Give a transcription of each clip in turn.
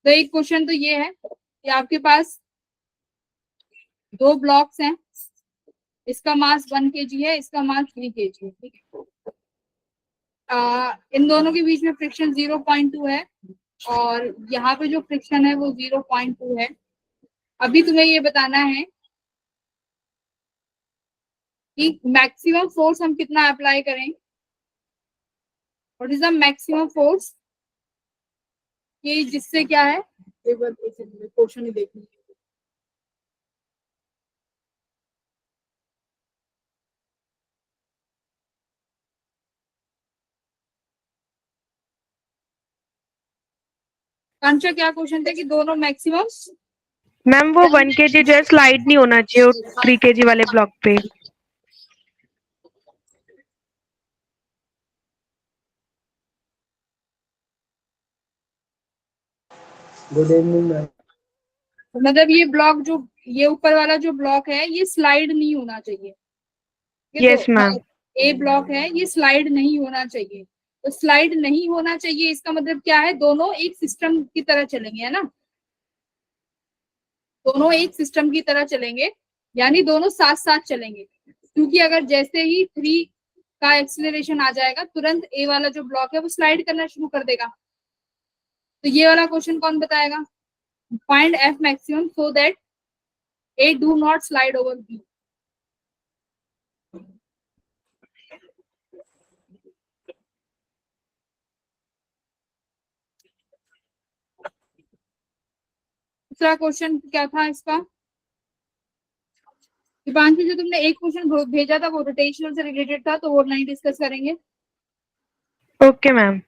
तो एक क्वेश्चन तो ये है कि आपके पास दो ब्लॉक्स हैं, इसका मास 1 kg है, इसका मास 3 kg है, ठीक है। इन दोनों के बीच में फ्रिक्शन 0.2 है और यहाँ पे जो फ्रिक्शन है वो 0.2 है। अभी तुम्हें ये बताना है कि मैक्सिमम फोर्स हम कितना अप्लाई करें। What is the maximum force कि जिससे क्या है, एक बार क्वेश्चन ही देखिए। कंचा क्या क्वेश्चन थे कि दोनों मैक्सिमम। मैम वो 1 kg जो है स्लाइड नहीं होना चाहिए 3 kg वाले ब्लॉक पे। Good evening ma'am. मतलब ये ब्लॉक जो, ये ऊपर वाला जो ब्लॉक है ये स्लाइड नहीं होना चाहिए। ये यस मैम। ए ब्लॉक है, ये स्लाइड नहीं होना चाहिए। तो स्लाइड नहीं होना चाहिए इसका मतलब क्या है, दोनों एक सिस्टम की तरह चलेंगे, है ना। दोनों एक सिस्टम की तरह चलेंगे, यानी दोनों साथ साथ चलेंगे। क्योंकि अगर जैसे ही 3 का एक्सीलरेशन आ जाएगा तुरंत ए वाला जो ब्लॉक है वो स्लाइड करना शुरू कर देगा। तो ये वाला क्वेश्चन कौन बताएगा। Find F maximum so that A do not slide over B. दूसरा क्वेश्चन क्या था इसका, दीपांशु जो तुमने एक क्वेश्चन भेजा था वो रोटेशनल से रिलेटेड था, तो वो नहीं डिस्कस करेंगे। Okay ma'am.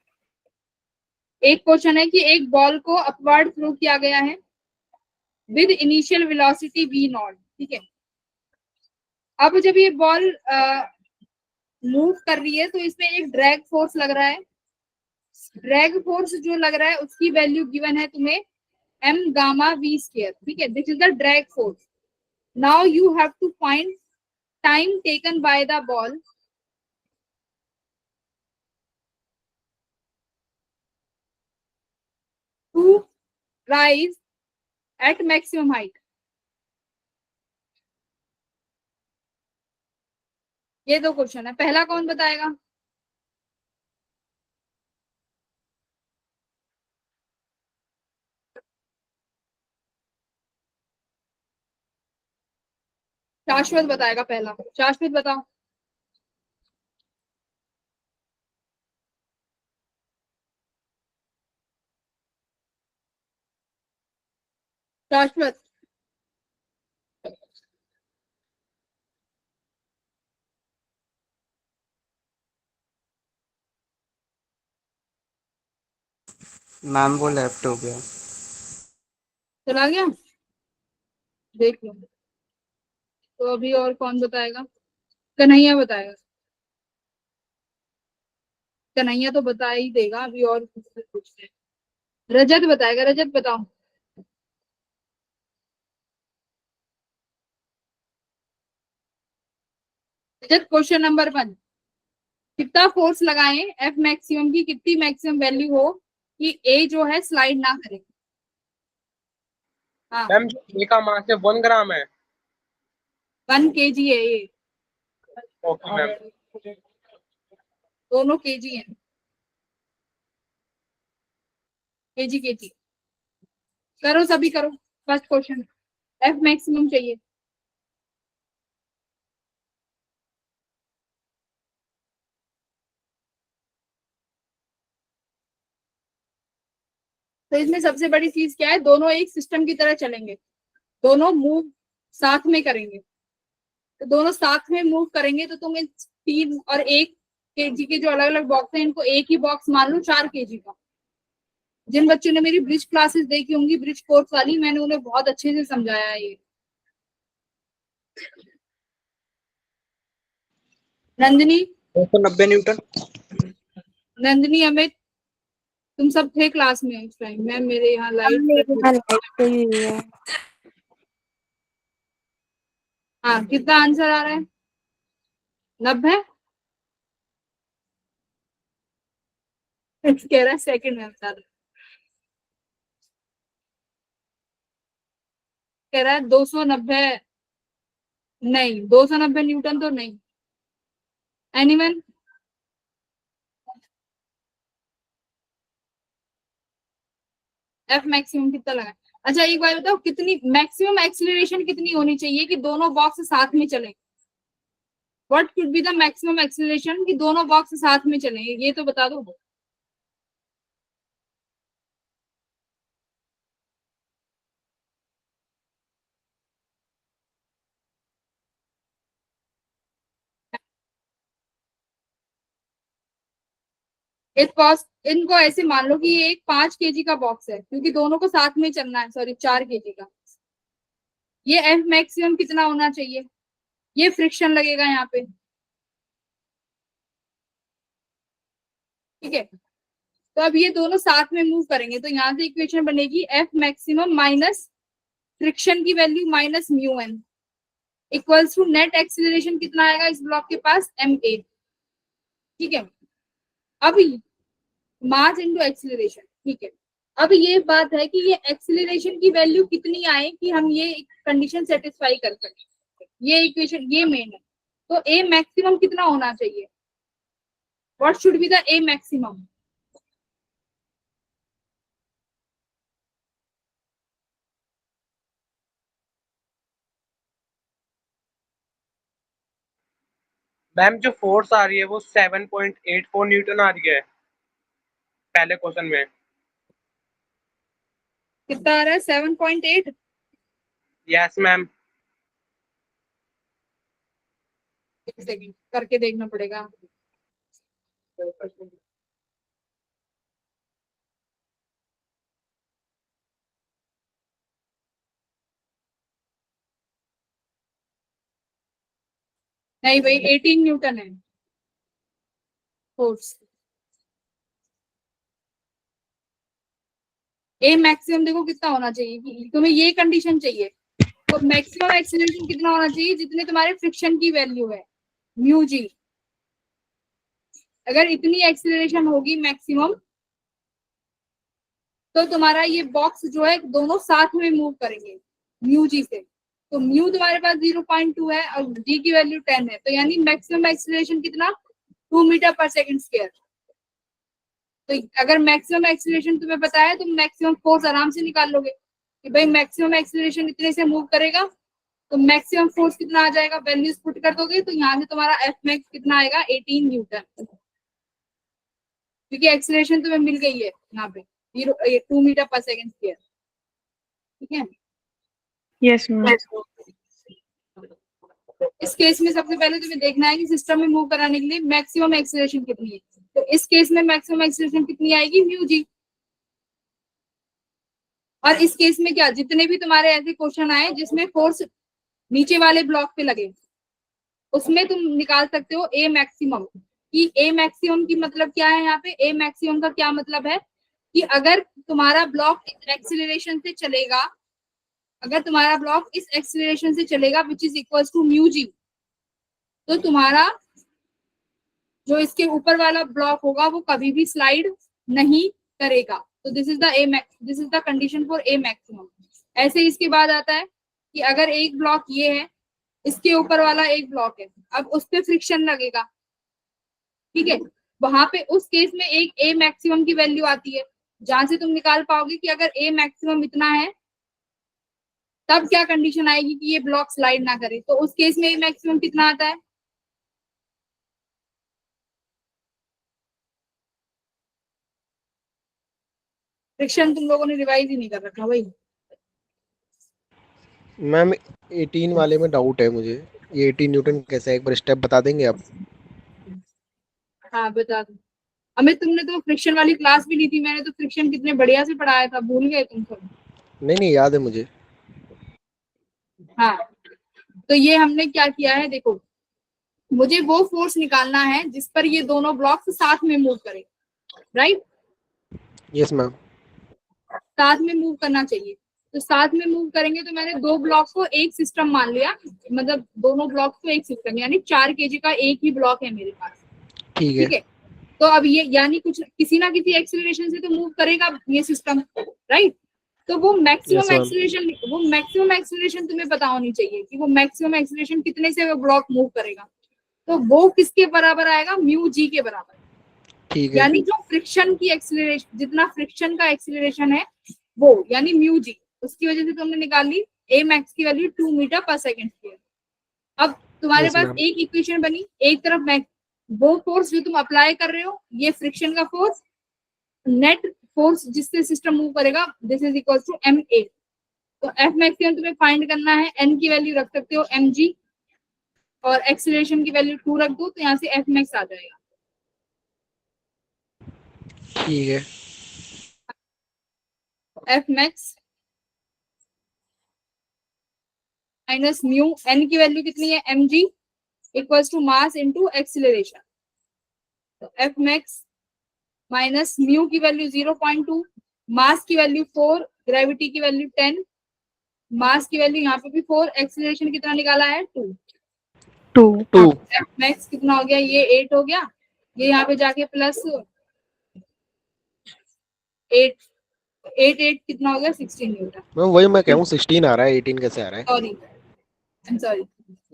एक क्वेश्चन है कि एक बॉल को अपवर्ड थ्रो किया गया है with initial velocity v not, ठीक है। अब जब ये बॉल मूव कर रही है तो इसमें एक ड्रैग फोर्स लग रहा है। ड्रैग फोर्स जो लग रहा है उसकी वैल्यू गिवन है तुम्हें m गामा v स्क्वायर, ठीक है। This is the drag force. Now you have to find time taken by the ball to rise at maximum height. ये दो क्वेश्चन है, पहला कौन बताएगा। शाश्वत बताएगा पहला, शाश्वत बताओ। शाश्वत। मैम वो लेफ्ट हो गया। चला गया, देख लो। तो अभी और कौन बताएगा, कन्हैया बताएगा। कन्हैया तो बता ही देगा, अभी और किससे पूछते हैं। रजत बताएगा, रजत बताओ। रजत क्वेश्चन नंबर 1, कितना फोर्स लगाएं एफ मैक्सिमम की कितनी मैक्सिमम वैल्यू हो कि ए जो है स्लाइड ना करे। हाँ, मैम ए का मास है 1 ग्राम है। 1 kg है ये, ओके मैम। दोनों केजी है, केजी केजी। करो सभी करो। फर्स्ट क्वेश्चन एफ मैक्सिमम चाहिए। तो इसमें सबसे बड़ी चीज क्या है, दोनों एक सिस्टम की तरह चलेंगे, दोनों मूव साथ में करेंगे। तो दोनों साथ में मूव करेंगे तो तुम इन 3 और 1 kg के जो अलग अलग बॉक्स हैं इनको एक ही बॉक्स मान लो 4 kg का। जिन बच्चों ने मेरी ब्रिज क्लासेस देखी होंगी, ब्रिज कोर्स वाली, मैंने उन्हें बहुत अच्छे से समझाया है ये। नंदिनी, 290 न्यूटन। नंदिनी, अमित, तुम सब थे क्लास में उस टाइम। मैम मेरे यहाँ लाइट। हाँ, कितना आंसर आ रहा है, 90। कह रहा है सेकंड में बता दो। कह रहा है 290, नहीं 290 न्यूटन तो नहीं। एनीवन? एफ मैक्सिमम कितना लगा? अच्छा एक बार बताओ, कितनी मैक्सिमम एक्सीलरेशन कितनी होनी चाहिए कि दोनों बॉक्स साथ में चले? What could be the maximum acceleration कि दोनों बॉक्स साथ में चले, ये तो बता दो। इनको ऐसे मान लो कि ये एक 5 kg का बॉक्स है, क्योंकि दोनों को साथ में चलना है, सॉरी 4 kg का। ये एफ मैक्सिमम कितना होना चाहिए? ये फ्रिक्शन लगेगा यहाँ पे, ठीक है। तो अब ये दोनों साथ में मूव करेंगे, तो यहाँ से इक्वेशन बनेगी एफ मैक्सिमम माइनस फ्रिक्शन की value minus mu N equals to net acceleration कितना आएगा इस ब्लॉक के पास? एम ए, ठीक है। अब मास इनटू एक्सीलरेशन, ठीक है। अब ये बात है कि ये एक्सीलरेशन की वैल्यू कितनी आए कि हम ये कंडीशन सेटिस्फाई कर सके, ये इक्वेशन ये मेन है। तो ए मैक्सिमम कितना होना चाहिए? What should be the A maximum? Ma'am जो फोर्स आ रही है वो 7.84 न्यूटन आ रही है पहले क्वेश्चन में। कितना आ रहा है? 7.8। Yes ma'am. एक सेकंड करके देखना पड़ेगा। नहीं भाई 18 न्यूटन है फोर्स। ए मैक्सिमम देखो कितना होना चाहिए, कि तुम्हें ये कंडीशन चाहिए, तो मैक्सिमम एक्सीलरेशन कितना होना चाहिए जितने तुम्हारे फ्रिक्शन की वैल्यू है म्यू जी। अगर इतनी एक्सीलरेशन होगी मैक्सिमम, तो तुम्हारा ये बॉक्स जो है दोनों साथ में मूव करेंगे म्यू जी से। तो म्यू तुम्हारे पास 0.2 है और जी की वैल्यू 10 है, तो यानी मैक्सिमम एक्सीलरेशन कितना? 2 मीटर पर सेकंड स्क्वायर। तो अगर मैक्सिमम एक्सीलरेशन तुम्हें पता है तो मैक्सिमम फोर्स आराम से निकाल लोगे कि भाई मैक्सिमम एक्सीलरेशन इतने से मूव करेगा, तो मैक्सिमम फोर्स कितना आ जाएगा, वैल्यूज पुट कर दोगे तो यहाँ से तुम्हारा एफ मैक्स कितना आएगा? 18 न्यूटन, क्योंकि एक्सीलरेशन तुम्हें मिल गई है यहाँ पे 2 मीटर पर सेकंड स्क्वायर, ठीक है। Yes ma'am. इस केस में सबसे पहले तुम्हें देखना है कि सिस्टम में मूव कराने के लिए मैक्सिमम एक्सीलरेशन कितनी है। तो इस केस में मैक्सिमम एक्सीलरेशन कितनी आएगी? Mu G. और इस केस में क्या, जितने भी तुम्हारे ऐसे क्वेश्चन आए जिसमें फोर्स नीचे वाले ब्लॉक पे लगे, उसमें तुम निकाल सकते हो ए मैक्सिमम। कि ए मैक्सिमम की मतलब क्या है? यहाँ पे ए मैक्सिमम का क्या मतलब है कि अगर तुम्हारा ब्लॉक इस एक्सीलरेशन से चलेगा, अगर तुम्हारा ब्लॉक इस एक्सीलरेशन से चलेगा which is equals to mu g, तो तुम्हारा जो इसके ऊपर वाला ब्लॉक होगा वो कभी भी स्लाइड नहीं करेगा। तो this is the condition for a maximum. ऐसे इसके बाद आता है कि अगर एक ब्लॉक ये है, इसके ऊपर वाला एक ब्लॉक है, अब उस पे फ्रिक्शन लगेगा, ठीक है। वहां पे उस केस में एक ए मैक्सिमम की वैल्यू आती है, जहां से तुम निकाल पाओगे कि अगर ए मैक्सिमम इतना है तब क्या कंडीशन आएगी कि ये ब्लॉक स्लाइड ना करे। तो उस केस में ए मैक्सिमम कितना आता है? फ्रिक्शन तुम लोगों ने रिवाइज ही नहीं कर रखा भाई। मैम 18 वाले में डाउट है मुझे, ये 18 न्यूटन कैसा है, एक बार स्टेप बता देंगे आप? हाँ बता दो। अमित तुमने तो फ्रिक्शन वाली क्लास भी ली थी, मैंने तो फ्रिक्शन कितने बढ़िया से पढ़ाया था, भूल गए तुम सब? नहीं याद है मुझे। हाँ तो ये हमने क्या किया है, देखो मुझे वो फोर्स निकालना है जिस पर ये दोनों ब्लॉक्स साथ में मूव करें, राइट? Yes ma'am. साथ में मूव करना चाहिए, तो साथ में मूव करेंगे। तो मैंने दो ब्लॉक को एक सिस्टम मान लिया, मतलब दोनों ब्लॉक को एक सिस्टम, यानी 4 kg का एक ही ब्लॉक है मेरे पास, ठीक है। तो अब ये यानी कुछ किसी ना किसी एक्सीलरेशन से तो मूव करेगा ये सिस्टम, राइट? तो वो यस मैम। मैक्सिमम एक्सीलरेशन तुम्हें पता होनी चाहिए कि वो मैक्सिमम एक्सीलरेशन कितने से वो ब्लॉक मूव करेगा। तो वो किसके बराबर आएगा, म्यू जी के बराबर। ठीक है। यानी जो फ्रिक्शन की एक्सीलरेशन, जितना फ्रिक्शन का एक्सीलरेशन है वो, यानी म्यू जी, उसकी वजह से तुमने निकाल ली ए मैक्स की वैल्यू 2 मीटर पर सेकेंड स्क्वायर। अब तुम्हारे यस पास मैम। एक इक्वेशन बनी, एक तरफ वो फोर्स जो तुम अप्लाई कर रहे हो ये फ्रिक्शन का फोर्स, नेट फोर्स जिससे सिस्टम मूव करेगा this is equal to M A. तो एफ मैक्सिमम तुम्हें फाइंड करना है, एन की वैल्यू रख सकते हो एम जी, और एक्सीलरेशन की वैल्यू 2 रख दो, तो यहाँ से एफ मैक्स आ जाएगा। ठीक है। F max minus mu, N की वैल्यू कितनी है M G equals to mass into acceleration. तो एफ मैक्स माइनस म्यू की वैल्यू 0.2, मास की वैल्यू 4, ग्रेविटी की वैल्यू 10, मास की वैल्यू यहाँ पे भी 4, एक्सीलरेशन कितना निकाला है 2। 2। एफ मैक्स कितना हो गया, ये 8 हो गया, ये यहाँ पे जाके प्लस 8, 8 कितना हो गया 16 न्यूटन। मैम वही मैं कहूँ 16 आ रहा है, 18 कैसे आ रहा है? सॉरी,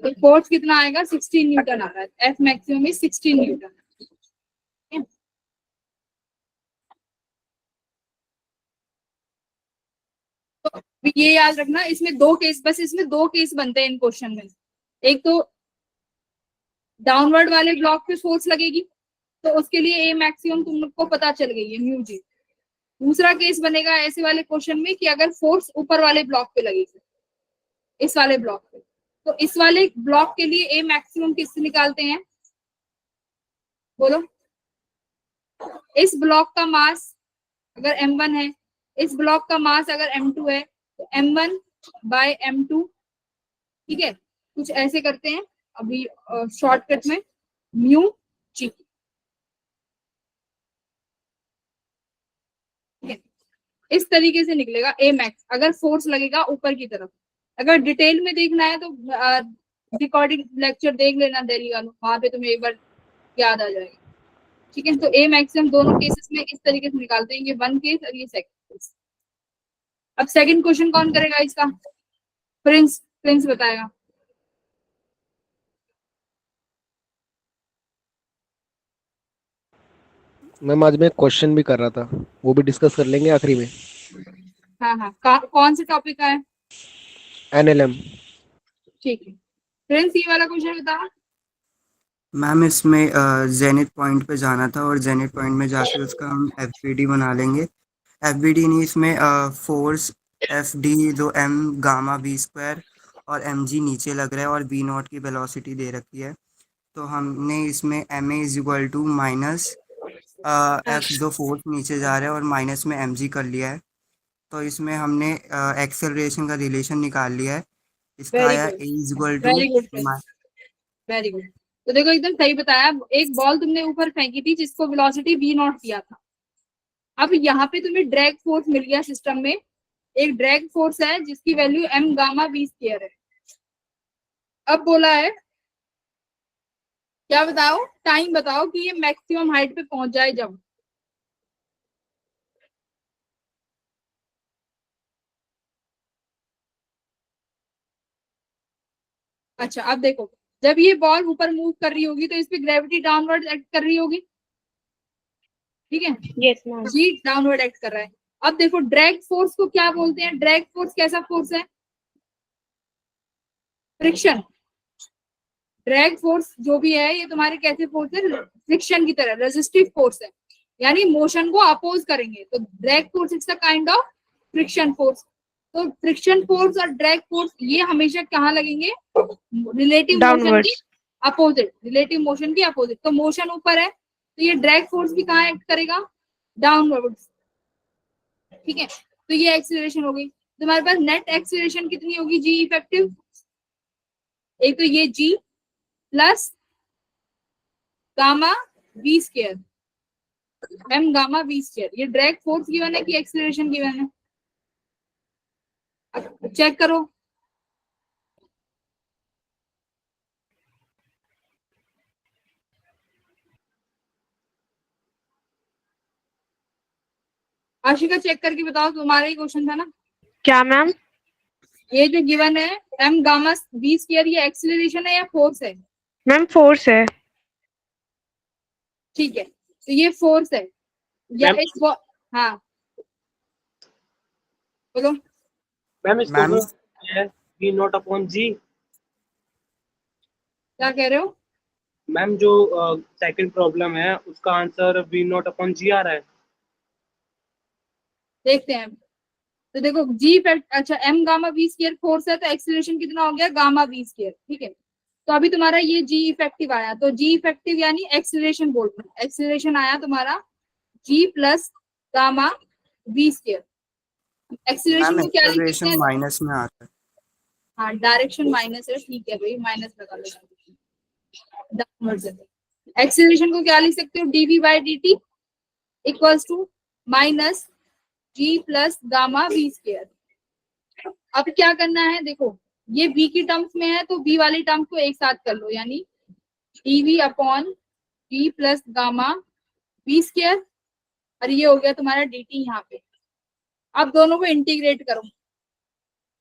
तो फोर्स कितना आएगा 16 न्यूटन आ रहा है, एफ मैक्सिमम में 16 न्यूटन। तो ये याद रखना, इसमें दो केस, बस इसमें दो केस बनते हैं इन क्वेश्चन में। एक तो डाउनवर्ड वाले ब्लॉक पे फोर्स लगेगी, तो उसके लिए ए मैक्सिमम तुम लोग को पता चल गई है म्यू जी। दूसरा केस बनेगा ऐसे वाले क्वेश्चन में कि अगर फोर्स ऊपर वाले ब्लॉक पे लगेगी, इस वाले ब्लॉक पे, तो इस वाले ब्लॉक के लिए ए मैक्सिमम किससे निकालते हैं, बोलो। इस ब्लॉक का मास अगर m1 है, इस ब्लॉक का मास अगर m2 है, तो m1 बाय m2, ठीक है, कुछ ऐसे करते हैं अभी शॉर्टकट में, म्यू जी, ठीक है, इस तरीके से निकलेगा ए मैक्स अगर फोर्स लगेगा ऊपर की तरफ। अगर डिटेल में देखना है तो रिकॉर्डिंग लेक्चर देख लेना दिल्ली वालों, वहां पे तुम्हें एक बार याद आ जाएगा। ठीक है, तो ए मैक्सिमम दोनों केसेस में इस तरीके से निकालते हैं, ये वन केस और ये सेकंड केस। अब सेकंड क्वेश्चन कौन करेगा इसका, प्रिंस, प्रिंस बताएगा। मैम आज मैं क्वेश्चन भी कर रहा था, वो भी डिस्कस कर लेंगे आखिरी में। हाँ हाँ, कौन से टॉपिक का है? एनएलएम। ठीक है, प्रिंस ये वाला क्वेश्चन बता। मैम इसमें जेनिथ पॉइंट पे जाना था और जेनिथ पॉइंट में जाके उसका हम एफबीडी बना लेंगे। एफबीडी नहीं, इसमें फोर्स एफडी जो एम गामा वी स्क्वायर और एम जी नीचे लग रहा है और वी नॉट की वेलोसिटी दे रखी है। तो हमने इसमें M A is equal to minus F जो फोर्स नीचे जा रहा है और माइनस में एम जी कर लिया है। तो इसमें हमने एक्सेलरेशन का रिलेशन निकाल लिया है। इसका वेरी आया good, A is equal to, very good, very good. तो देखो एकदम सही बताया, एक बॉल तुमने ऊपर फेंकी थी जिसको वेलोसिटी वी नॉट किया था। अब यहाँ पे तुम्हें ड्रैग फोर्स मिल गया सिस्टम में, एक ड्रैग फोर्स है जिसकी value M gamma we square है। अब बोला है क्या, बताओ टाइम बताओ कि ये मैक्सिमम हाइट पे पहुंच जाए जब। अच्छा अब देखो, जब ये बॉल ऊपर मूव कर रही होगी तो इस पे ग्रेविटी डाउनवर्ड एक्ट कर रही होगी, ठीक है, यस मैम। जी डाउनवर्ड एक्ट कर रहा है। अब देखो ड्रैग फोर्स को क्या बोलते हैं, ड्रैग फोर्स कैसा फोर्स है, फ्रिक्शन। ड्रैग फोर्स जो भी है ये तुम्हारे कैसे फोर्स है, फ्रिक्शन की तरह रेजिस्टिव फोर्स है, यानी मोशन को अपोज करेंगे। तो drag force it's a kind of friction force. तो फ्रिक्शन फोर्स और ड्रैग फोर्स ये हमेशा कहाँ लगेंगे, रिलेटिव मोशन की डाउनवर्ड्स। अपोजिट, रिलेटिव मोशन की अपोजिट। तो मोशन ऊपर है तो ये ड्रैग फोर्स भी कहाँ एक्ट करेगा, डाउनवर्ड, ठीक है। तो ये एक्सीलरेशन हो गई। तुम्हारे पास नेट एक्सीलरेशन कितनी होगी जी इफेक्टिव, एक तो ये g plus gamma we square, m gamma we square. ये ड्रैग फोर्स गिवन है कि एक्सीलरेशन गिवन है, अब चेक करो। आशिका चेक करके बताओ, तुम्हारा ही क्वेश्चन था ना। क्या मैम? ये जो गिवन है एम गामा वी स्क्वायर, ये एक्सीलरेशन है या फोर्स है? मैम फोर्स है। ठीक है, तो ये फोर्स है या मैम एक हाँ बोलो। मैम इसको मैम है वी नॉट अपॉन जी। क्या कह रहे हो? मैम जो सेकंड प्रॉब्लम है उसका answer V naught upon G आ रहा है। देखते हैं। तो देखो जी फैक्ट, अच्छा M gamma we square force है, तो एक्सीलरेशन कितना हो गया गामा वी स्क्वायर। ठीक है, तो अभी तुम्हारा ये जी इफेक्टिव आया, तो जी इफेक्टिव यानी एक्सीलरेशन बोल रहे हैं, एक्सीलरेशन आया तुम्हारा g plus gamma we square. Acceleration ma'am को क्या लिख सकते एक्सेलरेशन हैं? माइनस में आता है। हाँ डायरेक्शन माइनस है, ठीक है भाई, माइनस लगा लो। एक्सीलरेशन को क्या लिख सकते हो? DV by D T equals to minus G plus gamma we square. अब क्या करना है, देखो ये v की टर्म्स में है तो v वाली टर्म्स को एक साथ कर लो, यानी dv upon v plus gamma we square, और ये हो गया तुम्हारा dt यहाँ पे। अब दोनों को इंटीग्रेट करो।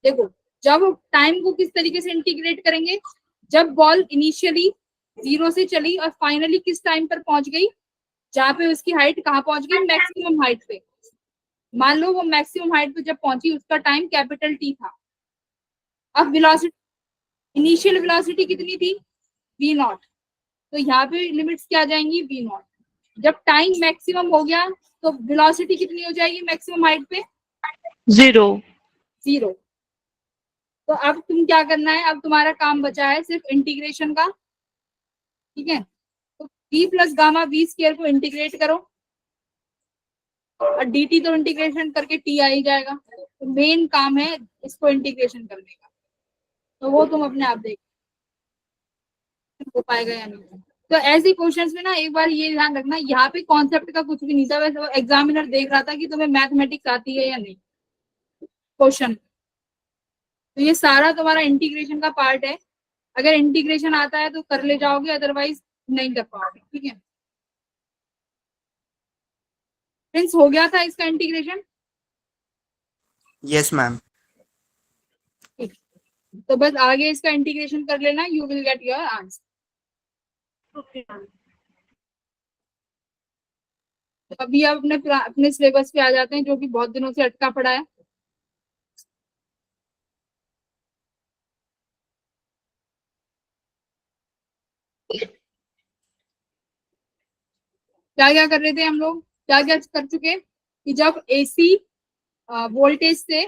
देखो जब टाइम को किस तरीके से इंटीग्रेट करेंगे, जब बॉल इनिशियली 0 से चली और फाइनली किस टाइम पर पहुंच गई, जहां पे उसकी हाइट कहाँ पहुंच गई, मैक्सिमम हाइट पे। मान लो वो मैक्सिमम हाइट पे जब पहुंची उसका टाइम कैपिटल टी था। अब वेलोसिटी, इनिशियल वेलोसिटी कितनी थी? v नॉट, तो यहाँ पे लिमिट्स क्या आ जाएंगी? v not. जब टाइम मैक्सिमम हो गया तो वेलोसिटी कितनी हो जाएगी मैक्सिमम हाइट पे? 0। 0। तो अब तुम क्या करना है, अब तुम्हारा काम बचा है सिर्फ इंटीग्रेशन का। ठीक है, तो v plus gamma we square को इंटीग्रेट करो, और dt तो इंटीग्रेशन करके t आ ही जाएगा। तो मेन काम है इसको इंटीग्रेशन करने का, तो वो तुम अपने आप देख हो पाएगा या नहीं। तो ऐसी क्वेश्चंस में ना एक बार ये ध्यान रखना, यहाँ पे कॉन्सेप्ट का कुछ भी नहीं था, वैसे वो एग्जामिनर देख रहा था कि तुम्हें मैथमेटिक्स आती है या नहीं क्वेश्चन। तो ये सारा तुम्हारा इंटीग्रेशन का पार्ट है, अगर इंटीग्रेशन आता है तो कर ले जाओगे, अदरवाइज नहीं कर पाओगे। ठीक है फ्रेंड्स, हो गया था इसका इंटीग्रेशन? Yes ma'am. तो बस आगे इसका इंटीग्रेशन कर लेना, you will get your answer. तो अभी अब अपने सिलेबस पे आ जाते हैं, जो कि बहुत दिनों से अटका पड़ा है। क्या क्या कर रहे थे हम लोग, क्या क्या कर चुके कि जब एसी वोल्टेज से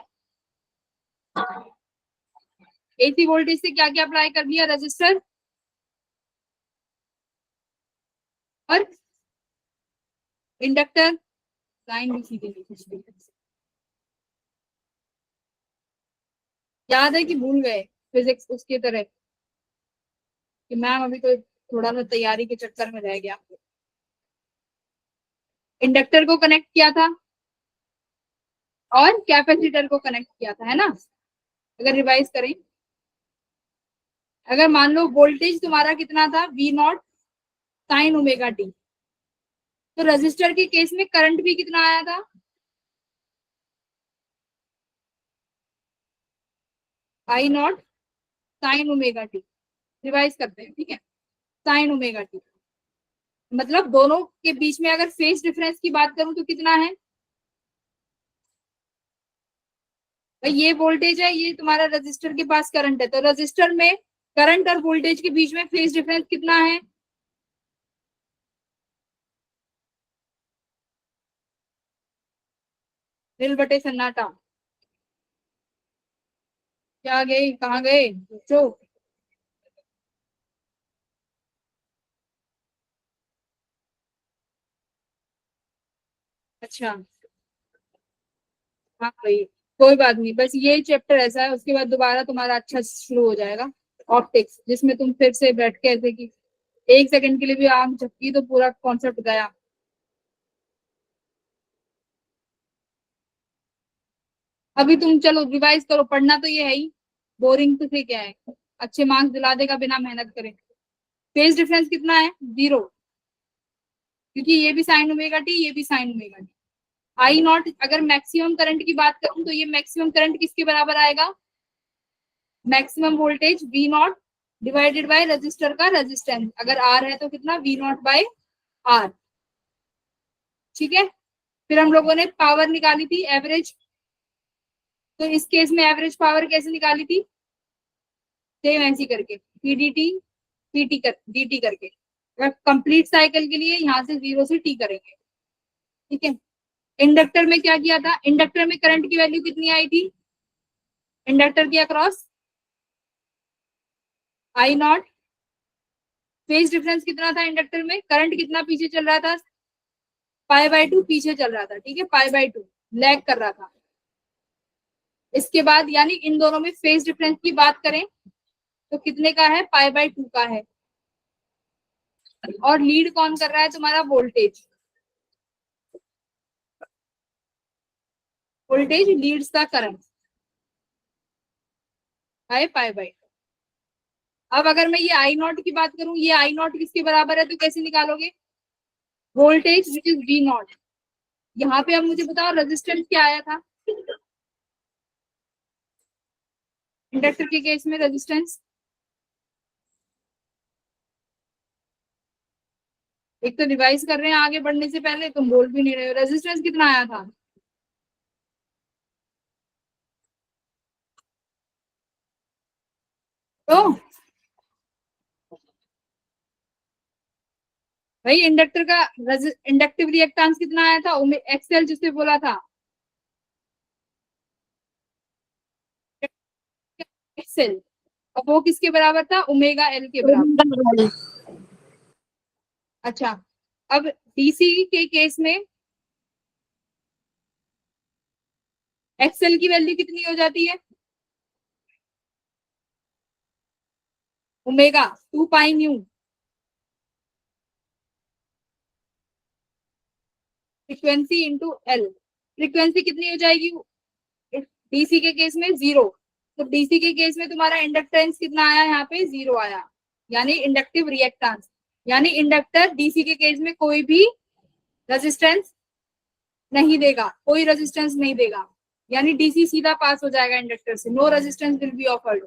क्या क्या अप्लाई कर दिया, रजिस्टर और इंडक्टर। लाइन भी सीधी नहीं, याद है कि भूल गए फिजिक्स उसके तरह कि मैम अभी तो थोड़ा सा तैयारी के चक्कर में रह गया। इंडक्टर को कनेक्ट किया था और कैपेसिटर को कनेक्ट किया था, है ना? अगर रिवाइज करें, अगर मान लो वोल्टेज तुम्हारा कितना था, V naught sine omega t, तो रजिस्टर के केस में करंट भी कितना आया था? I naught sine omega t. Revise करते हैं, ठीक है, साइन ओमेगा टी। मतलब दोनों के बीच में अगर फेज डिफरेंस की बात करूं तो कितना है भाई? ये वोल्टेज है, ये तुम्हारा रजिस्टर के पास करंट है, तो रजिस्टर में करंट और वोल्टेज के बीच में फेज डिफरेंस कितना है? दिल बटे सन्नाटा, क्या गए, कहाँ गए बच्चों? अच्छा हाँ भाई, कोई बात नहीं, बस ये चैप्टर ऐसा है, उसके बाद दोबारा तुम्हारा अच्छा शुरू हो जाएगा ऑप्टिक्स, जिसमें तुम फिर से बैठ के ऐसे कि एक सेकंड के लिए भी आंख झपकी तो पूरा कॉन्सेप्ट गया। अभी तुम चलो रिवाइज करो, पढ़ना तो ये है ही, बोरिंग तो फिर क्या है, अच्छे मार्क्स दिला देगा बिना मेहनत करे। फेज डिफरेंस कितना है? 0, क्योंकि ये भी साइन ओमेगा टी, ये भी sign omega T. I not, अगर मैक्सिमम करंट की बात करूं तो ये मैक्सिमम करंट किसके बराबर आएगा, maximum voltage V not divided by register का रेजिस्टेंस, अगर आर है तो कितना वी नॉट बाय आर। ठीक है, फिर हम लोगों ने पावर निकाली थी एवरेज, तो इस केस में एवरेज पावर कैसे निकाली थी, सेम ऐसी करके पीडीटी पीटी कर डीटी करके, कंप्लीट साइकिल के लिए यहाँ से 0 से टी करेंगे। ठीक है, इंडक्टर में क्या किया था, इंडक्टर में करंट की वैल्यू कितनी आई थी, इंडक्टर के across I not, phase difference कितना था इंडक्टर में, करंट कितना पीछे चल रहा था, π/2 पीछे चल रहा था। ठीक है, π/2 लैग कर रहा था। इसके बाद यानी इन दोनों में फेज डिफरेंस की बात करें तो कितने का है, π/2 का है, और लीड कौन कर रहा है तुम्हारा, voltage, voltage leads the current है π/2। अब अगर मैं ये आई नॉट की बात करूं, ये आई नॉट किसके बराबर है, तो कैसे निकालोगे, voltage which is V naught. यहाँ पे अब मुझे बताओ रेजिस्टेंस क्या आया था, इंडक्टर के केस में रेजिस्टेंस, एक तो रिवाइज कर रहे हैं आगे बढ़ने से पहले, तुम बोल भी नहीं रहे हो, रेजिस्टेंस कितना आया था, तो भाई इंडक्टर का इंडक्टिव रिएक्टेंस कितना आया था, एक्सएल जिससे बोला था, एक्सएल, और वो किसके बराबर था, ओमेगा एल के बराबर। अच्छा, अब डीसी के केस में एक्सएल की वैल्यू कितनी हो जाती है, omega 2 pi nu, frequency into L, frequency कितनी हो जाएगी डीसी के केस में 0, तो डीसी के केस में तुम्हारा इंडक्टेंस कितना आया, यहाँ पे 0 आया, यानी इंडक्टिव रिएक्टेंस, यानी इंडक्टर डीसी के केस में कोई भी रेजिस्टेंस नहीं देगा, कोई रेजिस्टेंस नहीं देगा, यानी डीसी सीधा पास हो जाएगा इंडक्टर से, no resistance will be offered.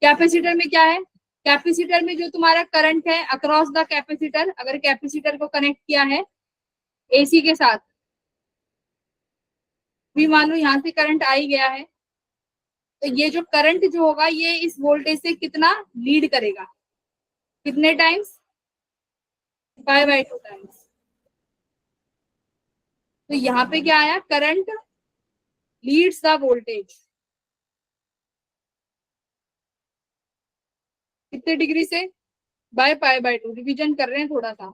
Capacitor में क्या है, कैपेसिटर में जो तुम्हारा करंट है अक्रॉस द कैपेसिटर, अगर कैपेसिटर को कनेक्ट किया है एसी के साथ, भी मान लो यहाँ से करंट आ ही गया है, तो ये जो करंट जो होगा ये इस वोल्टेज से कितना लीड करेगा, कितने टाइम्स, π/2 टाइम्स। तो यहाँ पे क्या आया, करंट लीड्स द वोल्टेज कितने डिग्री से, बाय π/2, रिवीजन कर रहे हैं थोड़ा सा।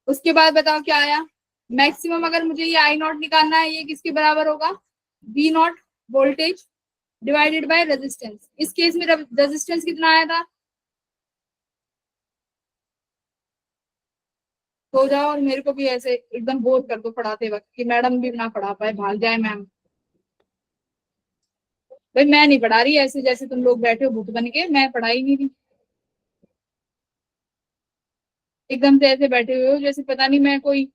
उसके बाद बताओ क्या आया, मैक्सिमम अगर मुझे ये आई नॉट निकालना है, ये किसके बराबर होगा, V naught voltage divided by resistance, इस केस में रेजिस्टेंस कितना आया था, सो जाओ और मेरे को भी ऐसे एकदम बोर कर दो पढ़ाते वक्त कि मैडम भी ना पढ़ा पाए, भाग जाए मैम। भाई मैं नहीं पढ़ा रही ऐसे जैसे तुम लोग बैठे हो भूत बन के, मैं पढ़ाई नहीं रही, एकदम से ऐसे बैठे हुए हो जैसे पता नहीं मैं कोई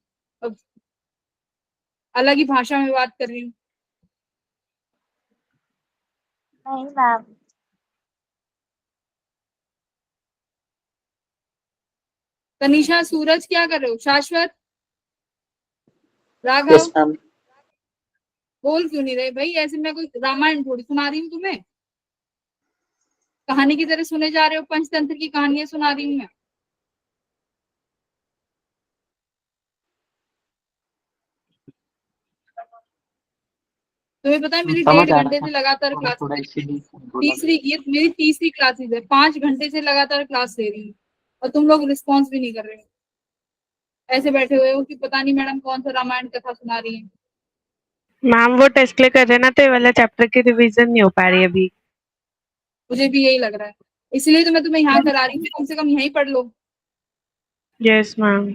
अलग ही भाषा में बात कर रही हूँ। नहीं मैम। तनिषा, सूरज क्या कर रहे हो, शाश्वत, राघव, यस मैम। बोल क्यों नहीं रहे भाई, ऐसे मैं कोई रामायण थोड़ी सुना रही हूँ तुम्हें, कहानी की तरह सुने जा रहे हो, पंचतंत्र की कहानियां सुना रही हूँ मैं। तुम्हें पता है मेरी समझ 1.5 आ घंटे रहा से था, लगातार थोड़ा क्लास, थोड़ा इसीलिए बोला। तीसरी, ये मेरी तीसरी क्लासेस है, 5 घंटे से लगातार क्लास ले रही हूँ और तुम लोग रिस्पॉन्स भी नहीं कर रहे हो, ऐसे बैठे हुए हो कि पता नहीं मैडम कौन सा रामायण कथा सुना रही है। मैम वो टेस्ट ले कर रहे हैं ना, तो ये वाला चैप्टर की रिवीजन नहीं हो पा रही अभी। मुझे भी यही लग रहा है, इसलिए तो मैं तुम्हें यहाँ करा रही हूँ, कम से कम यहीं पढ़ लो, यस मैम।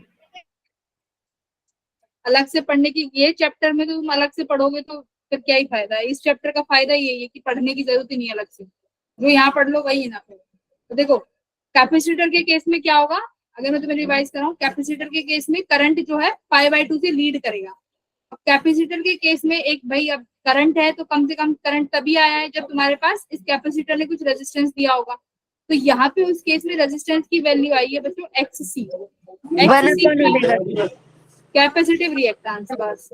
अलग से पढ़ने की, ये चैप्टर में तो तुम अलग से पढ़ोगे तो फिर क्या ही फायदा है, इस चैप्टर का फायदा यही है कि पढ़ने की जरूरत ही नहीं है अलग से, जो यहाँ पढ़ लो वही है ना। तो देखो कैपेसिटर के केस में क्या होगा, अगर मैं तुम्हें रिवाइज कराऊं, कैपेसिटर के केस में करंट जो है π/2 से लीड करेगा, कैपेसिटर के केस में एक भाई अब करंट है तो कम से कम करंट तभी आया है जब तुम्हारे पास इस कैपेसिटर ने कुछ रेजिस्टेंस दिया होगा। तो यहाँ पे उस केस में रेजिस्टेंस की वैल्यू आई है बच्चों XC। कैपेसिटिव रिएक्टेंस बस।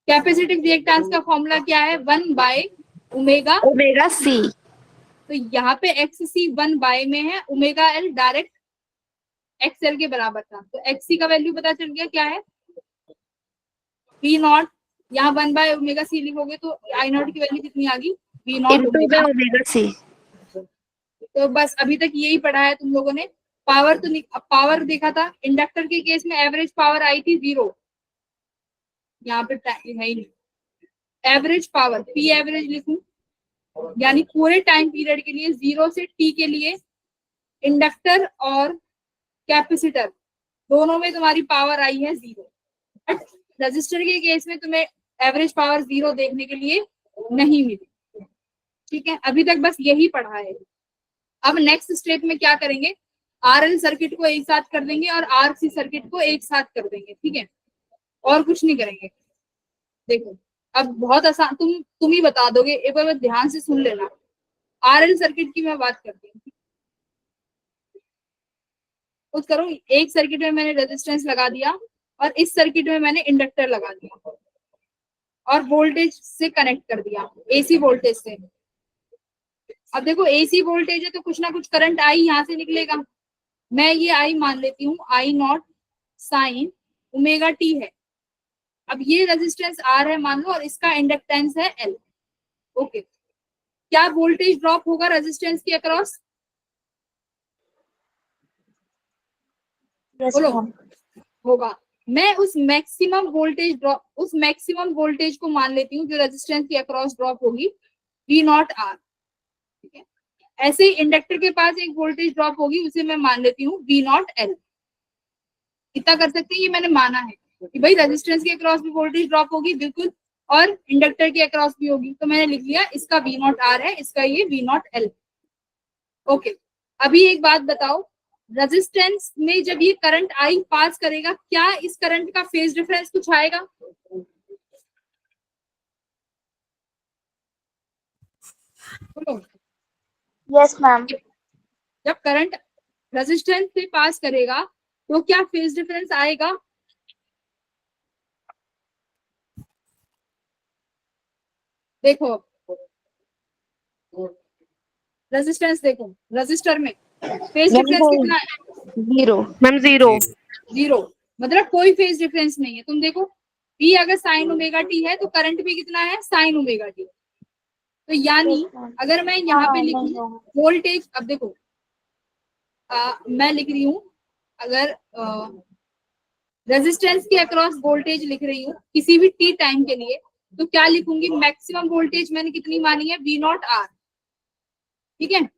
कैपेसिटिव रिएक्टेंस का फॉर्मूला क्या है? 1/ओमेगा C। तो यहाँ पे XC 1 में है, ओमेगा L डायरेक्ट XL के बराबर था, तो XC का वैल्यू पता चल गया क्या है, V0। यहाँ 1/ओमेगा C लिखोगे तो I0 की वैल्यू कितनी आ गई? V0 omega C। तो बस अभी तक यही पढ़ा है तुम लोगों ने। पावर तो पावर देखा था, इंडक्टर के केस में एवरेज पावर आई थी 0, यहाँ पे है ही नहीं। एवरेज पावर P एवरेज लिखूं, यानी पूरे टाइम पीरियड के लिए 0 से T के लिए इंडक्टर और कैपेसिटर दोनों में तुम्हारी पावर आई है 0। बट रजिस्टर के केस में तुम्हें एवरेज पावर 0 देखने के लिए नहीं मिली। ठीक है, अभी तक बस यही पढ़ा है। अब नेक्स्ट स्टेप में क्या करेंगे, RL सर्किट को एक साथ कर देंगे और RC सर्किट को एक साथ कर देंगे। ठीक है, और कुछ नहीं करेंगे। देखो अब बहुत आसान, तुम ही बता दोगे, एक बार ध्यान से सुन लेना। RL सर्किट की मैं बात करती हूँ। कुछ करो, एक सर्किट में मैंने रेजिस्टेंस लगा दिया और इस सर्किट में मैंने इंडक्टर लगा दिया और वोल्टेज से कनेक्ट कर दिया, AC वोल्टेज से। अब देखो AC वोल्टेज है तो कुछ ना कुछ करंट I यहाँ से निकलेगा। मैं ये I मान लेती हूँ I0 साइन ओमेगा T है। अब ये रेजिस्टेंस R है मान लो और इसका इंडक्टेंस है L। ओके, क्या वोल्टेज ड्रॉप होगा रेजिस्टेंस के अक्रॉस? बोलो। होगा। मैं उस मैक्सिमम वोल्टेज को मान लेती हूँ जो रेजिस्टेंस के अक्रॉस ड्रॉप होगी, V0 R। ठीक है, ऐसे ही इंडक्टर के पास एक वोल्टेज ड्रॉप होगी, उसे मैं मान लेती हूँ V0 L। इतना कर सकते हैं, ये मैंने माना है कि भाई रेजिस्टेंस के अक्रॉस भी वोल्टेज ड्रॉप होगी बिल्कुल, और इंडक्टर के अक्रॉस भी होगी। तो मैंने लिख लिया इसका V0 R है, इसका ये V0 L। ओके, अभी एक बात बताओ, रेजिस्टेंस में जब ये करंट I पास करेगा, क्या इस करंट का फेज डिफरेंस कुछ आएगा? बोलो। Yes ma'am. जब करंट रेजिस्टेंस से पास करेगा तो क्या फेज डिफरेंस आएगा? देखो रेजिस्टेंस, देखो रजिस्टर में फेज डिफरेंस कितना है? 0 मैम 0। 0, मतलब कोई फेज डिफरेंस नहीं है। तुम देखो P अगर साइन ओमेगा T है तो करंट भी कितना है? Sign omega T। तो यानी अगर मैं यहाँ पे लिखूं वोल्टेज, अब देखो मैं लिख रही हूँ, अगर रेजिस्टेंस के अक्रॉस वोल्टेज लिख रही हूँ किसी भी T टाइम के लिए, तो क्या लिखूंगी? मैक्सिमम वोल्टेज मैंने कितनी मानी है? V0 R। ठीक है,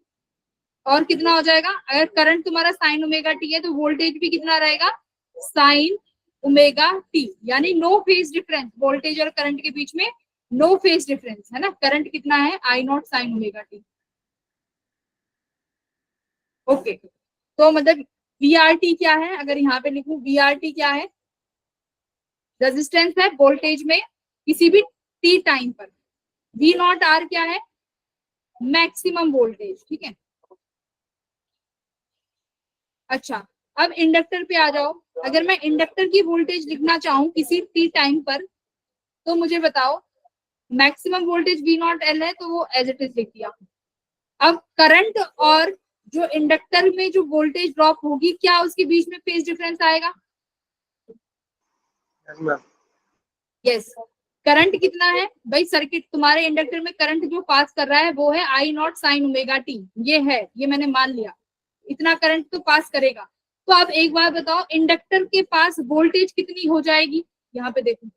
और कितना हो जाएगा? अगर करंट तुम्हारा साइन ओमेगा T है तो वोल्टेज भी कितना रहेगा? साइन ओमेगा T, यानी नो फेज डिफरेंस, वोल्टेज और करंट के बीच में नो फेज डिफरेंस है ना। करंट कितना है? I0 sine omega T। Okay, तो मतलब VRT क्या है? अगर यहाँ पे लिखूं VRT क्या है? रेजिस्टेंस है वोल्टेज में किसी भी T टाइम पर। V0 R क्या है? Maximum voltage. ठीक है, अच्छा अब इंडक्टर पे आ जाओ। अगर मैं इंडक्टर की वोल्टेज लिखना चाहूँ किसी T टाइम पर, तो मुझे बताओ, मैक्सिमम वोल्टेज V0 L है तो वो एज इट इज लिख दिया। अब करंट और जो इंडक्टर में जो वोल्टेज ड्रॉप होगी, क्या उसके बीच में फेज डिफरेंस आएगा? यस। करंट कितना है भाई? सर्किट तुम्हारे इंडक्टर में करंट जो पास कर रहा है वो है I0 साइन ओमेगा T। ये है, ये मैंने मान लिया, इतना करंट तो पास करेगा। तो आप एक बार बताओ, इंडक्टर के पास वोल्टेज कितनी हो जाएगी? यहाँ पे देखो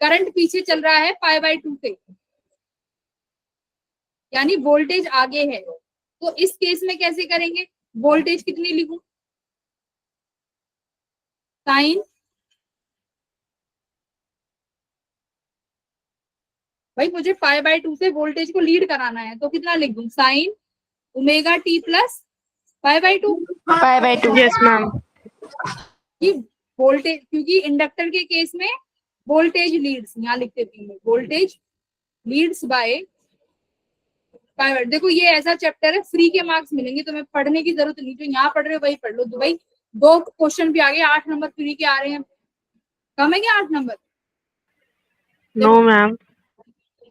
करंट पीछे चल रहा है π/2 से, यानी वोल्टेज आगे है। तो इस केस में कैसे करेंगे? वोल्टेज कितनी लिखूं? साइन, भाई मुझे π/2 से वोल्टेज को लीड कराना है तो कितना लिख दूं? Sine omega T plus π/2 pi/2. Yes, ma'am. कि वोल्टेज, क्योंकि इंडक्टर के केस में वोल्टेज लीड्स, यहाँ लिख देती हूँ, वोल्टेज लीड्स बाय पाई। देखो ये ऐसा चैप्टर है, फ्री के मार्क्स मिलेंगे, तुम्हें पढ़ने की जरूरत नहीं, जो यहाँ पढ़ रहे हो वही पढ़ लो। तो भाई 2 क्वेश्चन भी आ गए, 8 नंबर फ्री के आ रहे हैं, कम है क्या 8 नंबर? No, ma'am.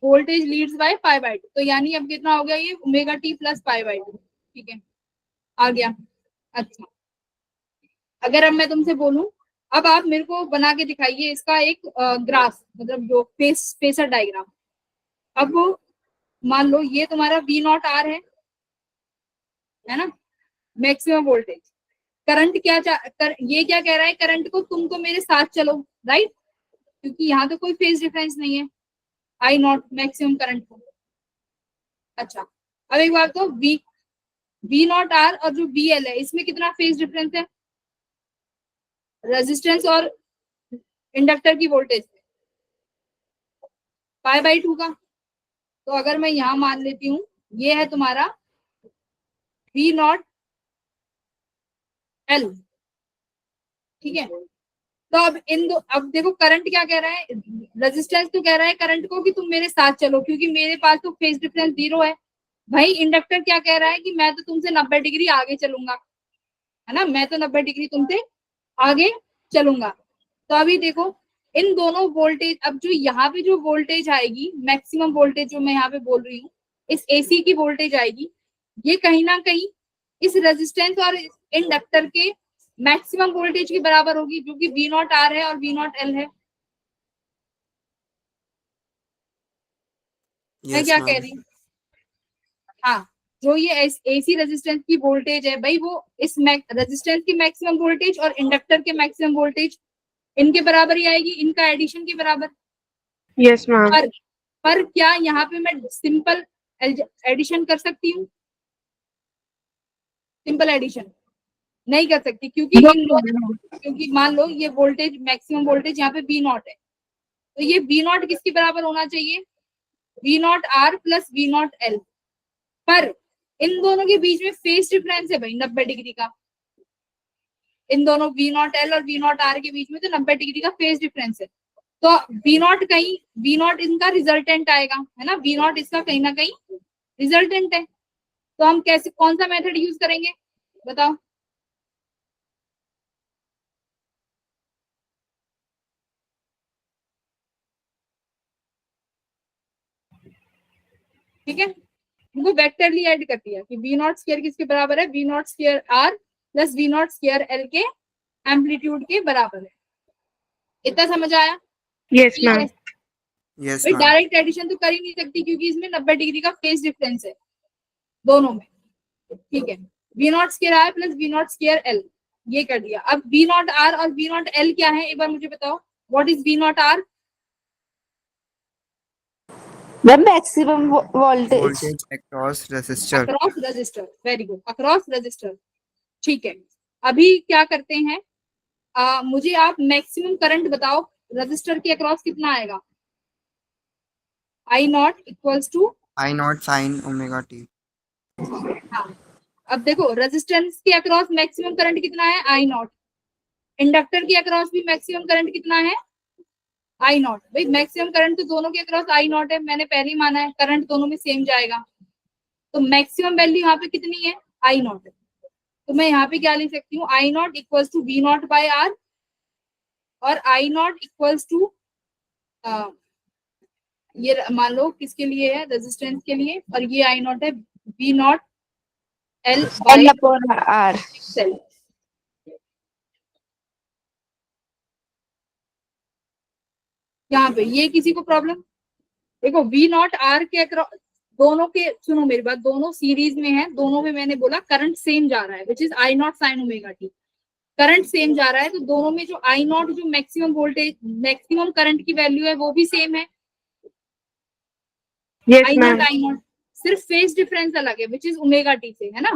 Voltage leads by π/2, तो यानी अब कितना हो गया ये ओमेगा टी प्लस π/2, ठीक है, आ गया। अच्छा, अगर अब मैं तुमसे बोलूं, अब आप मेरे को बना के दिखाइए इसका एक ग्राफ, मतलब जो फेसर डायग्राम। अब मान लो ये तुम्हारा V0R है ना, मैक्सिमम वोल्टेज। करंट क्या ये क्या कह रहा है, करंट को तुमको मेरे साथ चलो, राइट, क्योंकि यहाँ तो कोई फेज डिफरेंस नहीं है, I0 मैक्सिमम करंट को। अच्छा, अब एक बात तो V0R और जो VL है, इसमें कितना फेज डिफरेंस है रेजिस्टेंस और इंडक्टर की वोल्टेज में? π/2 का। तो अगर मैं यहां मान लेती हूँ ये है तुम्हारा V0L, ठीक है। तो अब अब देखो करंट क्या कह रहा है, रेजिस्टेंस तो कह रहा है करंट को कि तुम मेरे साथ चलो, क्योंकि मेरे पास तो फेज डिफरेंस 0 है। भाई इंडक्टर क्या कह रहा है कि मैं तो तुमसे 90 डिग्री आगे चलूंगा, है ना, मैं तो 90 डिग्री तुमसे आगे चलूंगा। तो अभी देखो इन दोनों वोल्टेज, अब जो यहाँ पे जो वोल्टेज आएगी, मैक्सिमम वोल्टेज जो मैं यहाँ पे बोल रही हूँ, इस एसी की वोल्टेज आएगी, ये कहीं ना कहीं इस रेजिस्टेंस और इंडक्टर के मैक्सिमम वोल्टेज के बराबर होगी, जो कि V0R है और V0L है। मैं क्या कह रही हूँ, हाँ, जो ये एसी रेजिस्टेंस की वोल्टेज है भाई, वो इस रेजिस्टेंस की मैक्सिमम वोल्टेज और इंडक्टर के मैक्सिमम वोल्टेज इनके बराबर ही आएगी, इनका एडिशन के बराबर। Yes, ma'am. पर क्या यहाँ पे मैं सिंपल एडिशन कर सकती हूँ? सिंपल एडिशन नहीं कर सकती, क्योंकि क्योंकि मान लो ये वोल्टेज, मैक्सिमम वोल्टेज यहाँ पे V0 है, तो ये V0 किसके बराबर होना चाहिए? V0R plus V0L। पर इन दोनों के बीच में फेज डिफरेंस है भाई 90 डिग्री का, इन दोनों V0L और V0R के बीच में तो 90 डिग्री का फेज डिफरेंस है। तो V0 इनका रिजल्टेंट आएगा, है ना, V0 इसका कहीं ना कहीं रिजल्टेंट है। तो हम कैसे, कौन सा मेथड यूज करेंगे बताओ? ठीक है, उनको वेक्टरली ऐड कर दिया कि V0 स्क्वायर किसके बराबर है, V0 square R plus V0 square L के एम्पलीट्यूड के बराबर है। इतना समझ आया? Yes, ma'am. यस भाई मैम। डायरेक्ट एडिशन तो कर ही नहीं सकती, क्योंकि इसमें 90 डिग्री का फेज डिफरेंस है दोनों में, ठीक है। V0 square R plus V0 square L, ये कर दिया। अब V0R और V0L क्या है, एक बार मुझे बताओ, what is V0R? The maximum voltage. Voltage across resistor. Across resistor, very good, across resistor, ठीक है। अभी क्या करते हैं, मुझे आप मैक्सिमम करंट बताओ, रजिस्टर के अक्रॉस कितना आएगा? I0 equals to I0 sine omega T. हाँ, अब देखो रेजिस्टेंस के अक्रॉस मैक्सिमम करंट कितना है? I0। इंडक्टर के अक्रॉस भी मैक्सिमम करंट कितना है? I0। भाई मैक्सिमम करंट तो दोनों के अक्रॉस I0 है, मैंने पहले ही माना है, करंट दोनों में सेम जाएगा, तो मैक्सिमम वैल्यू यहाँ पे कितनी है? I0। तो मैं यहाँ पे क्या लिख सकती हूँ, I0 equals to V0 bye R, और I0 इक्वल्स टू ये मान लो किसके लिए है, रेजिस्टेंस के लिए, और ये I0 है V0 L by L upon R. सेल। यहाँ पे ये किसी को प्रॉब्लम? देखो V0R के अक्रॉस, दोनों के, सुनो मेरी बात, दोनों सीरीज में है, दोनों में मैंने बोला करंट सेम जा रहा है, which is I0 sine omega T. Current same जा रहा है, तो दोनों में जो I0 जो मैक्सिमम वोल्टेज, मैक्सिमम करंट की वैल्यू है, वो भी सेम है। Yes, I0 ma'am. I0, सिर्फ फेज डिफरेंस अलग है, विच इज ओमेगा टी से, है ना।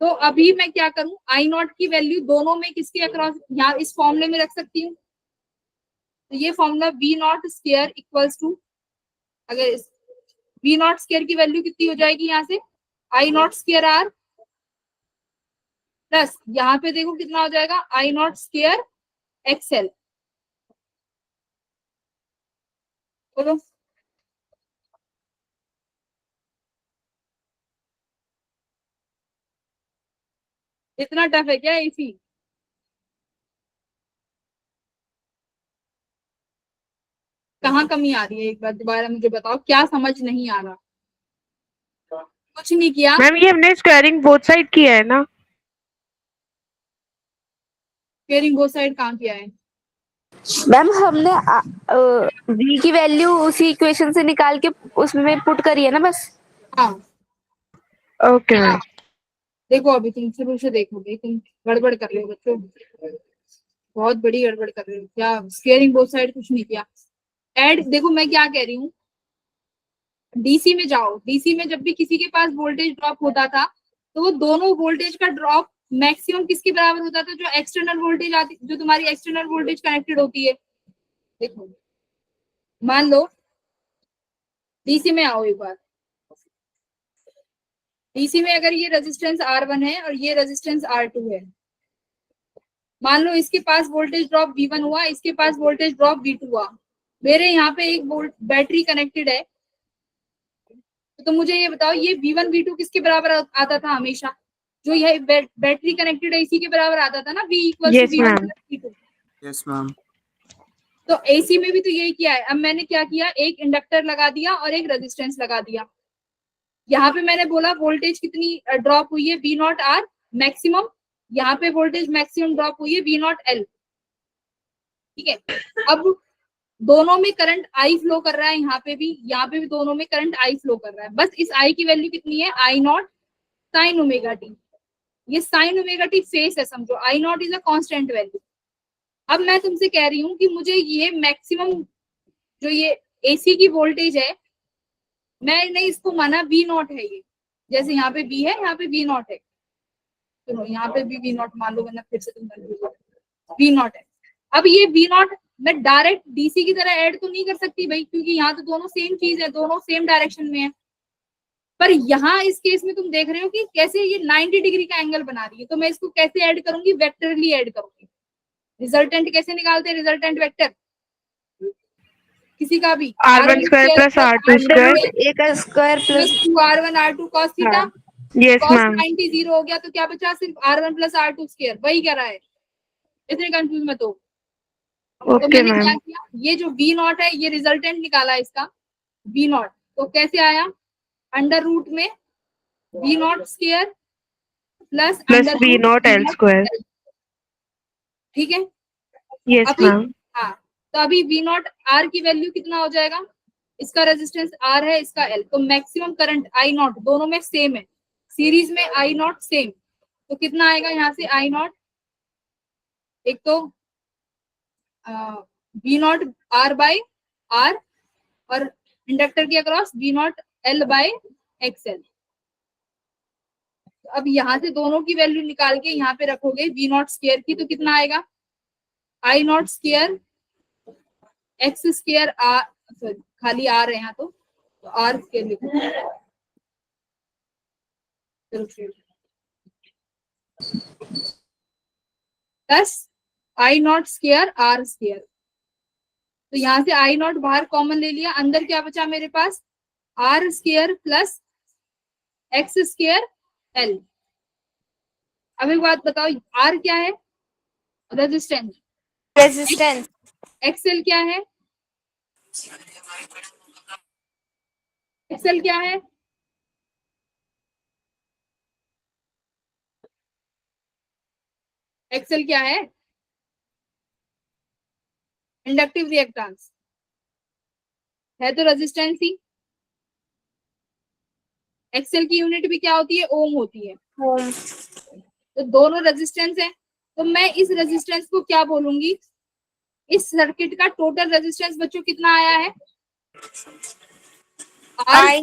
तो अभी मैं क्या करूं, I0 की वैल्यू दोनों में किसके अक्रॉस, यहाँ इस फॉर्मूले में रख सकती हूँ। तो ये formula V0 square equals to, अगर V0 स्क्वायर की वैल्यू कितनी हो जाएगी यहाँ से, I0 स्क्वायर R प्लस यहाँ पे देखो कितना हो जाएगा आई नॉट स्क्वायर एक्सएल। बोलो इतना टफ है क्या एसी? कहाँ कमी आ रही है एक बार दोबारा मुझे बताओ, क्या समझ नहीं आ रहा? कुछ नहीं किया? मैम ये हमने स्क्वायरिंग बोथ साइड किया है ना? स्क्वेयरिंग बोथ साइड कहाँ किया है? मैम हमने v की वैल्यू उसी इक्वेशन से निकाल के उसमें पुट करी है ना बस। हाँ ओके मैम। देखो अभी तुम शुरू से देखोगे, तुम गड़बड़ कर रहे हो बच्चों, बहुत बड़ी गड़बड़ कर रहे हो। क्या स्क्वेयरिंग बोथ साइड कुछ नहीं किया? ऐड देखो मैं क्या कह रही हूँ, डीसी में जाओ। डीसी में जब भी किसी के पास वोल्टेज ड्रॉप होता था तो वो दोनों वोल्टेज का ड्रॉप मैक्सिमम किसके बराबर होता था? जो एक्सटर्नल वोल्टेज आती, जो तुम्हारी एक्सटर्नल वोल्टेज कनेक्टेड होती है। देखो मान लो डीसी में आओ एक बार, डीसी में अगर ये रेजिस्टेंस R1 है और ये रेजिस्टेंस R2 है, मान लो इसके पास वोल्टेज ड्रॉप V1 हुआ, इसके पास वोल्टेज ड्रॉप V2 हुआ, मेरे यहाँ पे एक बैटरी कनेक्टेड है, तो मुझे ये बताओ ये V1 V2 किसके बराबर आता था हमेशा? जो यह बैटरी कनेक्टेड है इसी के बराबर आता था ना, V equal Yes, to V1 ma'am. Plus V2। Yes ma'am. तो एसी में भी तो यही किया है। अब मैंने क्या किया, एक इंडक्टर लगा दिया और एक रेजिस्टेंस लगा दिया। यहाँ पे मैंने बोला वोल्टेज कितनी ड्रॉप हुई है, V नॉट आर मैक्सिमम। यहाँ पे वोल्टेज मैक्सिमम ड्रॉप हुई है V नॉट एल। ठीक है, अब दोनों में करंट आई फ्लो कर रहा है, यहाँ पे भी दोनों में करंट आई फ्लो कर रहा है। बस इस आई की वैल्यू कितनी है, I naught sine omega t. ये साइन ओमेगा टी फेस है समझो, I naught is a constant value. अब मैं तुमसे कह रही हूँ कि मुझे ये मैक्सिमम जो ये एसी की वोल्टेज है, मैंने इसको माना V नॉट है। ये जैसे यहाँ पे V है, यहाँ पे V नॉट है, चलो यहाँ पे भी V नॉट मान लो, वरना फिर से तुम V नॉट है। अब ये V नॉट मैं डायरेक्ट डीसी की तरह ऐड तो नहीं कर सकती भाई, क्योंकि यहाँ तो दोनों सेम चीज है, दोनों सेम डायरेक्शन में है। पर यहाँ इस केस में तुम देख रहे हो कि कैसे ये 90 डिग्री का एंगल बना रही है, तो मैं इसको कैसे ऐड करूंगी, वेक्टरली ऐड करूंगी। रिजल्टेंट कैसे निकालते हैं, रिजल्टेंट वेक्टर किसी का भी R1 square plus R2 square. a का square plus plus 2R1 R2 cos theta. Yes, cos ma'am. 90 0 हो गया, तो क्या बचा, सिर्फ R1 प्लस R2 स्क्वायर। वही कह रहा है, इतने कंफ्यूज मत हो। तो Okay, मैंने क्या ma'am. किया, ये जो V नॉट है ये रिजल्टेंट निकाला इसका V नॉट, तो कैसे आया, अंडर रूट में V not square plus Plus V naught L square. ठीक है। Yes, अभी ma'am. हाँ, तो अभी V नॉट R की वैल्यू कितना हो जाएगा, इसका रेजिस्टेंस R है, इसका L, तो मैक्सिमम करंट I नॉट दोनों में सेम है, सीरीज में I नॉट सेम, तो कितना आएगा यहाँ से I नॉट, एक तो V naught R by R और इंडक्टर के across V naught L by XL। अब यहाँ से दोनों की वैल्यू निकाल के यहाँ पे रखोगे V नॉट स्क्वायर की, तो कितना आएगा, I naught square X square R, sorry खाली आर है यहाँ, तो आर स्क्वायर लिखो। Plus I naught square R square, तो यहाँ से आई नॉट बाहर कॉमन ले लिया, अंदर क्या बचा मेरे पास, R square plus X square L. अब एक बात बताओ, आर क्या है, रेजिस्टेंस, रेजिस्टेंस एक्सएल क्या है, एक्सएल क्या है, एक्सएल क्या है, इंडक्टिव रिएक्टेंस है, तो रेजिस्टेंस ही। एक्सएल की यूनिट भी क्या होती है, ओम होती है। ओम तो दोनों रेजिस्टेंस है, तो मैं इस रेजिस्टेंस को क्या बोलूंगी, इस सर्किट का टोटल रेजिस्टेंस बच्चों कितना आया है, I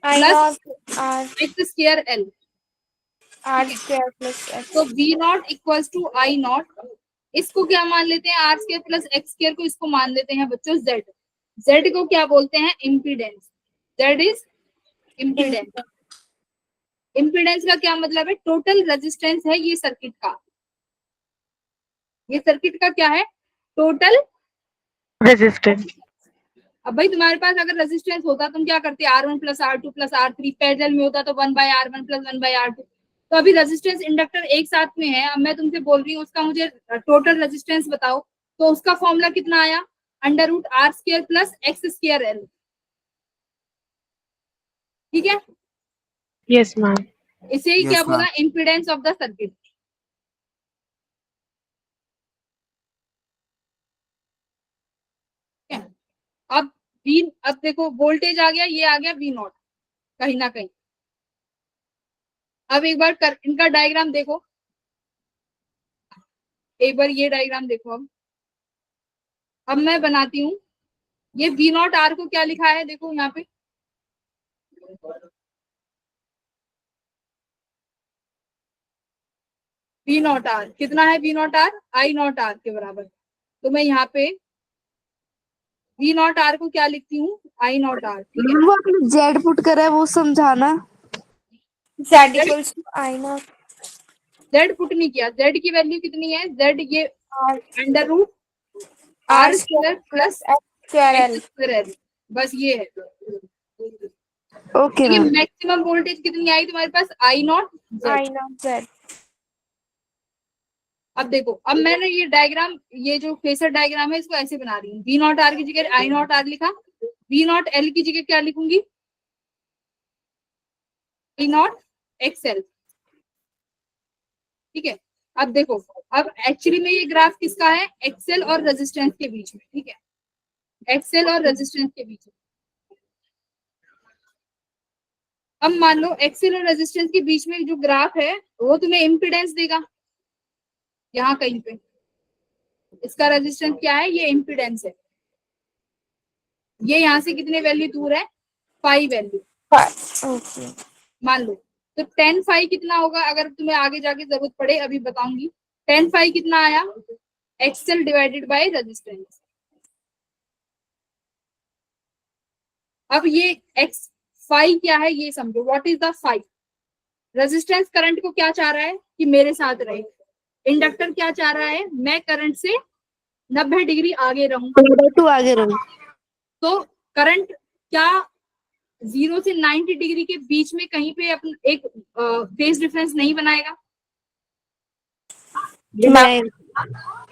I plus naught R X square L. R square plus X. तो V naught equals to I naught, इसको क्या मान लेते हैं, R square plus X square को इसको मान लेते हैं बच्चों Z। Z को क्या बोलते हैं, impedance, Z is impedance. Impedance का क्या मतलब है? टोटल रेजिस्टेंस है ये सर्किट का। ये सर्किट का क्या है? Total resistance. अब भाई तुम्हारे पास अगर रेजिस्टेंस होता तुम क्या करते? R1 plus R2 plus R3 parallel में होता तो 1/R1 प्लस 1/R2। तो अभी रेजिस्टेंस इंडक्टर एक साथ में है। अब मैं तुमसे बोल रही हूँ उसका मुझे टोटल रेजिस्टेंस बताओ, तो उसका फॉर्मूला कितना आया? √R² plus X²L। ठीक है, यस मैम। इसे ही क्या यस बोला? Ma'am. Impedance of the circuit. अब V, अब देखो वोल्टेज आ गया, ये आ गया V0 कहीं ना कहीं। अब एक बार इनका डायग्राम देखो, एक बार ये डायग्राम देखो। अब मैं बनाती हूँ। ये V0R को क्या लिखा है देखो यहाँ पे, V0R कितना है? V0R I0R के बराबर। तो मैं यहाँ पे V0R को क्या लिखती हूँ? I0R। ठीक है, मैम वो आपने जेड पुट करा है वो समझाना। Z equals to I naught Z put नहीं किया। Z की वैल्यू कितनी है? Z ये R √R² R plus square L X²L, बस ये है। ओके ये मैम। मैक्सिमम वोल्टेज कितनी आई तुम्हारे पास? I0 Z। I naught Z अब देखो, अब मैंने ये डायग्राम, ये जो फेसर डायग्राम है इसको ऐसे बना रही हूँ। V0R की जगह I0R लिखा, V0L की जगह क्या लिखूंगी? I0XL। ठीक है, अब देखो, अब एक्चुअली में ये ग्राफ किसका है? एक्सेल और रेजिस्टेंस के बीच में। ठीक है, एक्सेल और रेजिस्टेंस के बीच में। अब मान लो एक्सेल और रेजिस्टेंस के बीच में जो ग्राफ है वो तुम्हें इम्पीडेंस देगा यहाँ कहीं पे। इसका रेजिस्टेंस क्या है? ये इम्पीडेंस है। ये यहाँ से कितने वैल्यू दूर है? 5 वैल्यू okay मान लो। तो 10 5 कितना होगा? अगर तुम्हें आगे जाके जरूरत पड़े, अभी बताऊंगी। 10 5 कितना आया? XL divided by resistance. अब ये एक्स फाई क्या है ये समझो। What is the phi? Resistance current को क्या चाह रहा है? कि मेरे साथ रहे। इंडक्टर क्या चाह रहा है? मैं करंट से 90 डिग्री आगे रहूं। टू आगे रहो। तो करंट क्या 0 से 90 डिग्री के बीच में कहीं पे अपन एक फेज डिफरेंस नहीं बनाएगा? मैं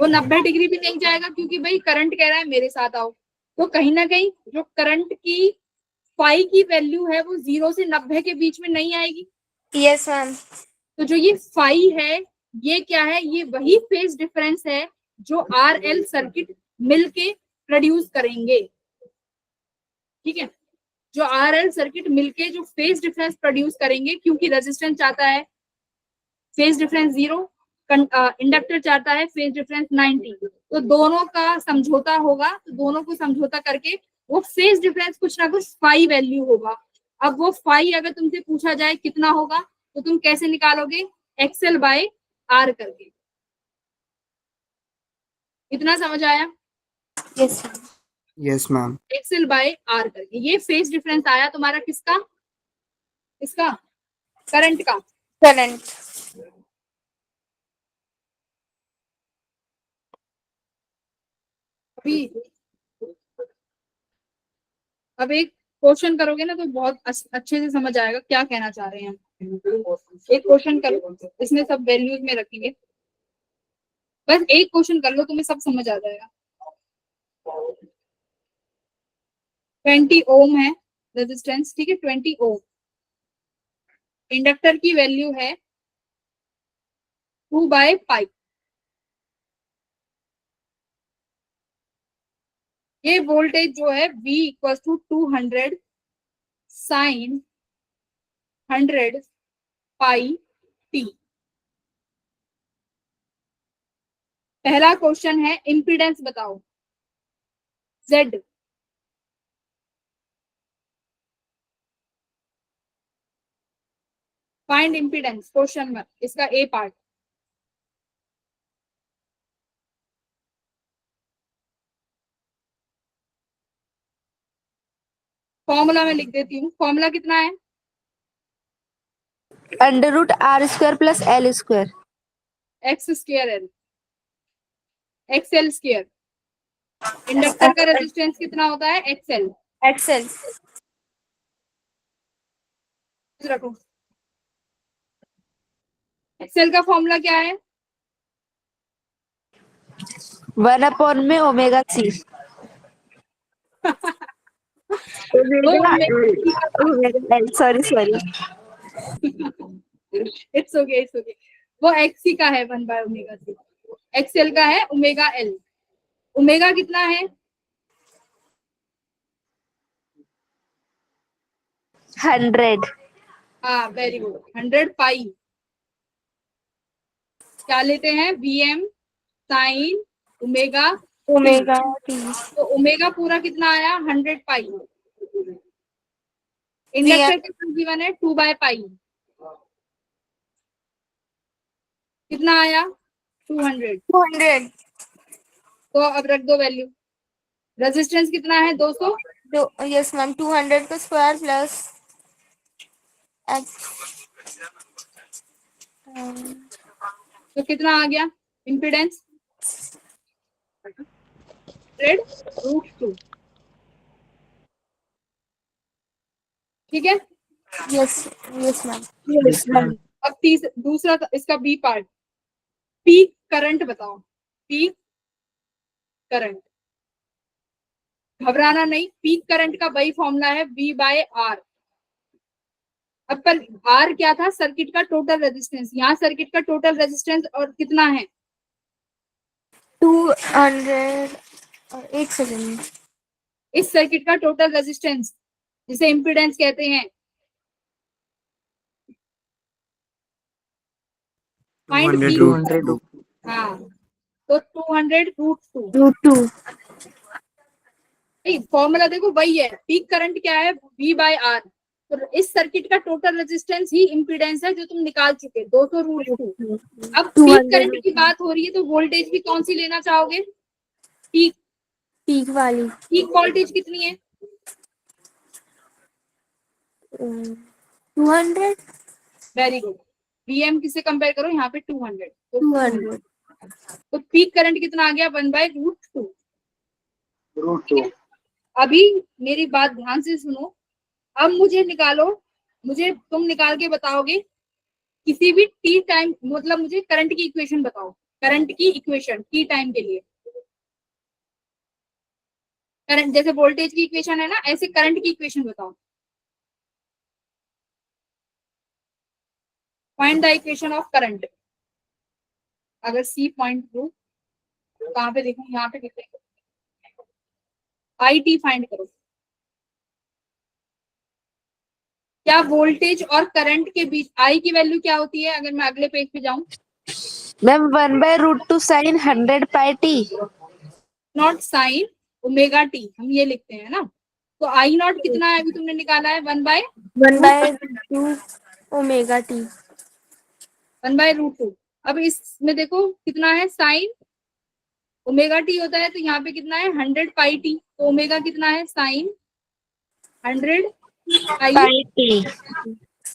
वो 90 डिग्री भी नहीं जाएगा, क्योंकि भाई करंट कह रहा है मेरे साथ आओ। तो कहीं ना कहीं जो करंट की फाई की वैल्यू है वो 0 से 90 के बीच में नहीं आएगी। yes ma'am तो जो ये फाई है ये क्या है? ये वही फेज डिफरेंस है जो RL सर्किट मिलके प्रोड्यूस करेंगे। ठीक है, जो RL सर्किट मिलके जो फेज डिफरेंस प्रोड्यूस करेंगे, क्योंकि रेजिस्टेंस चाहता है फेज डिफरेंस 0, इंडक्टर चाहता है फेज डिफरेंस 90। तो दोनों का समझौता होगा। तो दोनों को समझौता करके वो फेज डिफरेंस कुछ ना कुछ फाई वैल्यू होगा। अब वो फाई अगर तुमसे पूछा जाए कितना होगा, तो तुम कैसे निकालोगे? एक्सेल बाय आर करके। इतना समझ आया? yes ma'am yes ma'am. XL by R करके ये फेज डिफरेंस आया तुम्हारा किसका? इसका करंट का। current अभी अब एक क्वेश्चन करोगे ना तो बहुत अच्छे से समझ आएगा क्या कहना चाह रहे हैं हम। एक क्वेश्चन करो, इसमें सब वैल्यूज में रखेंगे। बस एक क्वेश्चन कर लो, तुम्हें सब समझ आ जाएगा। 20 ओम है रेजिस्टेंस। ठीक है, 20 ओम। इंडक्टर की वैल्यू है 2/π। ये वोल्टेज जो है V equal to 200 sine 100 pi T. पहला क्वेश्चन है इम्पीडेंस बताओ Z। फाइंड इम्पीडेंस क्वेश्चन में, इसका ए पार्ट। फॉर्मूला में लिख देती हूँ। फॉर्मूला कितना है? Under root R square plus L square. X square L, XL square. Inductor का रेजिस्टेंस कितना होता है? एक्सएल। एक्सेल। रखो, एक्सएल का फॉर्मूला क्या है? 1 में ओमेगा सी। वो omega L, sorry sorry. It's okay, it's okay. वो एक्सी का है 1/ओमेगा सी, एक्सएल का है ओमेगा एल। ओमेगा कितना है? 100। हाँ वेरी गुड, 100 पाई। क्या लेते हैं? VM sine omega omega t. तो ओमेगा पूरा कितना आया? 100 पाई। इंडक्टर कितना गिवन है? 2/पाई। कितना आया? 200। 200। तो अब रख दो वैल्यू। रेजिस्टेंस कितना है? 200। यस मैम, 200 का स्क्वायर प्लस एक्स। तो कितना आ गया इम्पीडेंस? 100√2। ठीक है। Yes yes ma'am. Yes ma'am. अब दूसरा इसका बी पार्ट, पीक करंट बताओ। पीक करंट, घबराना नहीं, पीक करंट का वही फॉर्मूला है V/R। अब पर आर क्या था? सर्किट का टोटल रेजिस्टेंस। यहाँ सर्किट का टोटल रेजिस्टेंस और कितना है? 200। एक सेकेंड। इस सर्किट का टोटल रेजिस्टेंस जिसे इम्पीडेंस कहते हैं। Find P. 200√2। हाँ, तो 200√2। √2। फॉर्मूला देखो वही है। पीक करंट क्या है? V/R। तो इस सर्किट का टोटल रेजिस्टेंस ही इम्पीडेंस है जो तुम निकाल चुके, 200√2। अब पीक करंट की बात हो रही है तो वोल्टेज भी कौन सी लेना चाहोगे? पीक। पीक वाली। पीक वोल्टेज कितनी है? 200। Very good. वीएम किसे कंपेयर करो? यहाँ पे 200। तो 200। तो पीक करंट कितना आ गया? 1/√2। √2। अभी मेरी बात ध्यान से सुनो। अब मुझे निकालो, मुझे तुम निकाल के बताओगे किसी भी टी टाइम, मतलब मुझे करंट की इक्वेशन बताओ। करंट की इक्वेशन टी टाइम के लिए। करंट जैसे वोल्टेज की इक्वेशन है ना, ऐसे करंट की इक्वेशन बताओ। Find the equation of current. अगर सी पॉइंट टू, कहाँ पे देखो? यहाँ पे देखो, आई टी फाइंड करो। क्या वोल्टेज और करंट के बीच आई की वैल्यू क्या होती है? अगर मैं अगले पेज पे जाऊं, ma'am 1/√2 sine 100 pi T. Not sine omega T, हम ये लिखते हैं ना। तो आई नॉट कितना है? अभी तुमने निकाला है 1/2 ओमेगा टी। 1/√2। अब इसमें देखो कितना है? साइन ओमेगा टी होता है, तो यहाँ पे कितना है? 100 पाई टी। तो ओमेगा कितना है? साइन 100 पाई। Pi T.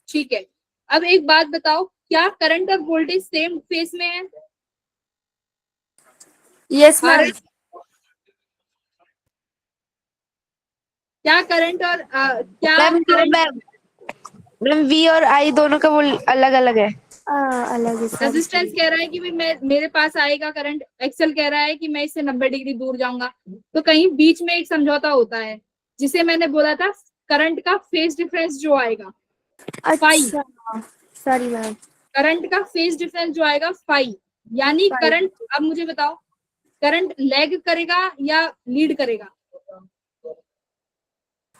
ठीक है। अब एक बात बताओ, क्या करंट और वोल्टेज सेम फेस में है? Yes ma'am. क्या करंट और क्या मैम करंट? मैम वी और आई दोनों का वो अलग अलग है। अलग है। रेजिस्टेंस कह रहा है कि भाई मैं, मेरे पास आएगा करंट, एक्सेल कह रहा है कि मैं इससे 90 डिग्री दूर जाऊंगा। तो कहीं बीच में एक समझौता होता है जिसे मैंने बोला था, करंट का फेज डिफरेंस जो आएगा फाई। अच्छा, सॉरी मैम। करंट का फेज डिफरेंस जो आएगा फाई, यानी करंट। अब मुझे बताओ, करंट लैग करेगा या लीड करेगा?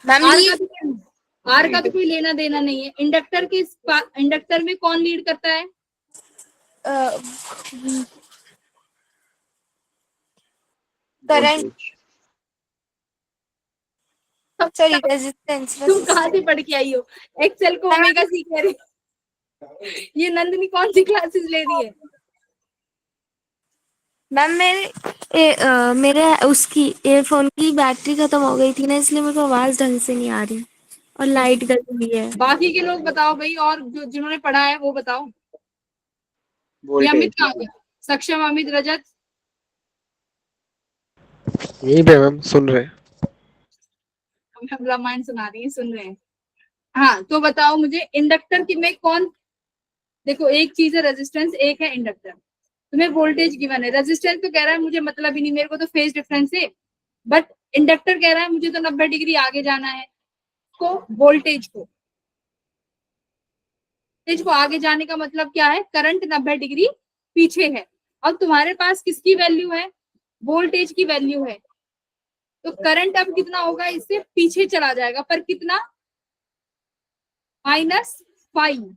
मैम आर का तो कोई लेना देना नहीं है। इंडक्टर में कौन लीड करता है? Current, sorry resistance. तुम कहाँ से पढ़ के आई हो? एक्सेल को ओमेगा सी कह रही हो। ये नंदनी कौन सी क्लासेस ले रही है? मैम मेरे उसकी एयरफोन की बैटरी खत्म हो गई थी ना, इसलिए मेरे को आवाज ढंग से नहीं आ रही और लाइट गई हुई है। बाकी के लोग बताओ भाई, और जो जिन्होंने पढ़ा है वो बताओ। ये वोल्टेज अमित कहाँ गया? सक्षम, अमित, रजत? यही पे मैम सुन रहे हैं। हम रामायण सुना रही है, सुन रहे हैं। हाँ तो बताओ मुझे, इंडक्टर की में कौन, देखो एक चीज है रेजिस्टेंस, एक है इंडक्टर। तुम्हें वोल्टेज गिवन है, रेजिस्टेंस तो कह रहा है मुझे मतलब ही नहीं, मेरे को तो फेज डिफरेंस है। बट इंडक्टर कह रहा है मुझे तो 90 डिग्री आगे जाना है। तो वोल्टेज को आगे जाने का मतलब क्या है? करंट 90 डिग्री पीछे है। अब तुम्हारे पास किसकी वैल्यू है? वोल्टेज की वैल्यू है। तो करंट अब कितना होगा? इससे पीछे चला जाएगा, पर कितना? -5।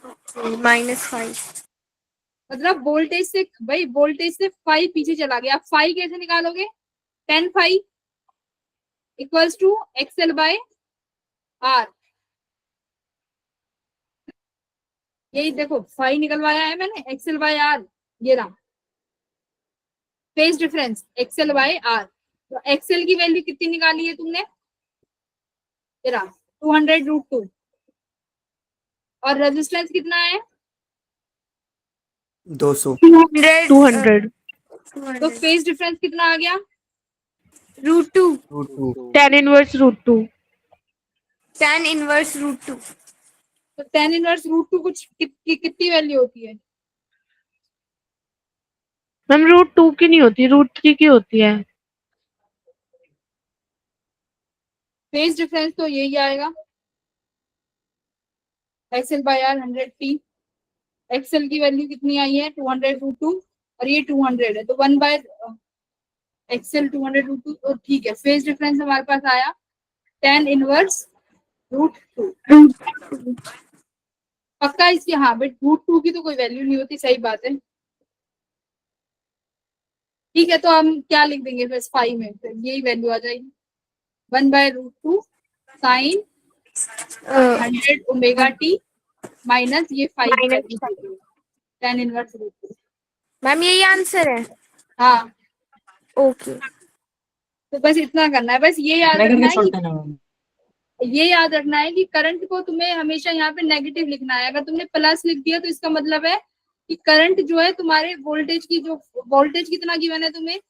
-5। मतलब वोल्टेज से, भाई वोल्टेज से 5 पीछे चला गया। आप 5 कैसे निकालोगे? 10 equals to XL by R। यही देखो 5 निकलवाया है मैंने, XL बाय R। ये रहा phase difference, XL by R। तो XL की वैल्यू कितनी निकाली है तुमने? ये रहा 200√2। और रेजिस्टेंस कितना है? 200। 200 तो फेज डिफरेंस कितना आ गया? √2। √2। 10 इनवर्स √2। 10 इनवर्स √2। तो 10 इनवर्स √2 कुछ कितनी वैल्यू होती है? मैम √2 की नहीं होती, √3 की होती है। फेज डिफरेंस तो यही आएगा, XL by R 100t। XL की वैल्यू कितनी आई है? 200√2, और ये 200 है, तो 1 बाय XL 200√2। तो ठीक है, फेज डिफरेंस हमारे पास आया 10 इनवर्स √2। पक्का इसकी? हाँ बट √2 की तो कोई वैल्यू नहीं होती, सही बात है। ठीक है, तो हम क्या लिख देंगे फिर 5 में? फिर यही वैल्यू आ जाएगी, 1/√2 साइन 100 ओमेगा टी माइनस ये 5 की वैल्यू 10 इनवर्स √2। मैम यही आंसर है। हाँ ओके। तो बस इतना करना है, बस ये याद रखना है कि, ये याद रखना है कि करंट को तुम्हें हमेशा यहाँ पे नेगेटिव लिखना है। अगर तुमने प्लस लिख दिया तो इसका मतलब है कि करंट जो है तुम्हारे वोल्टेज की, जो वोल्टेज कितना गिवन है तुम्हें,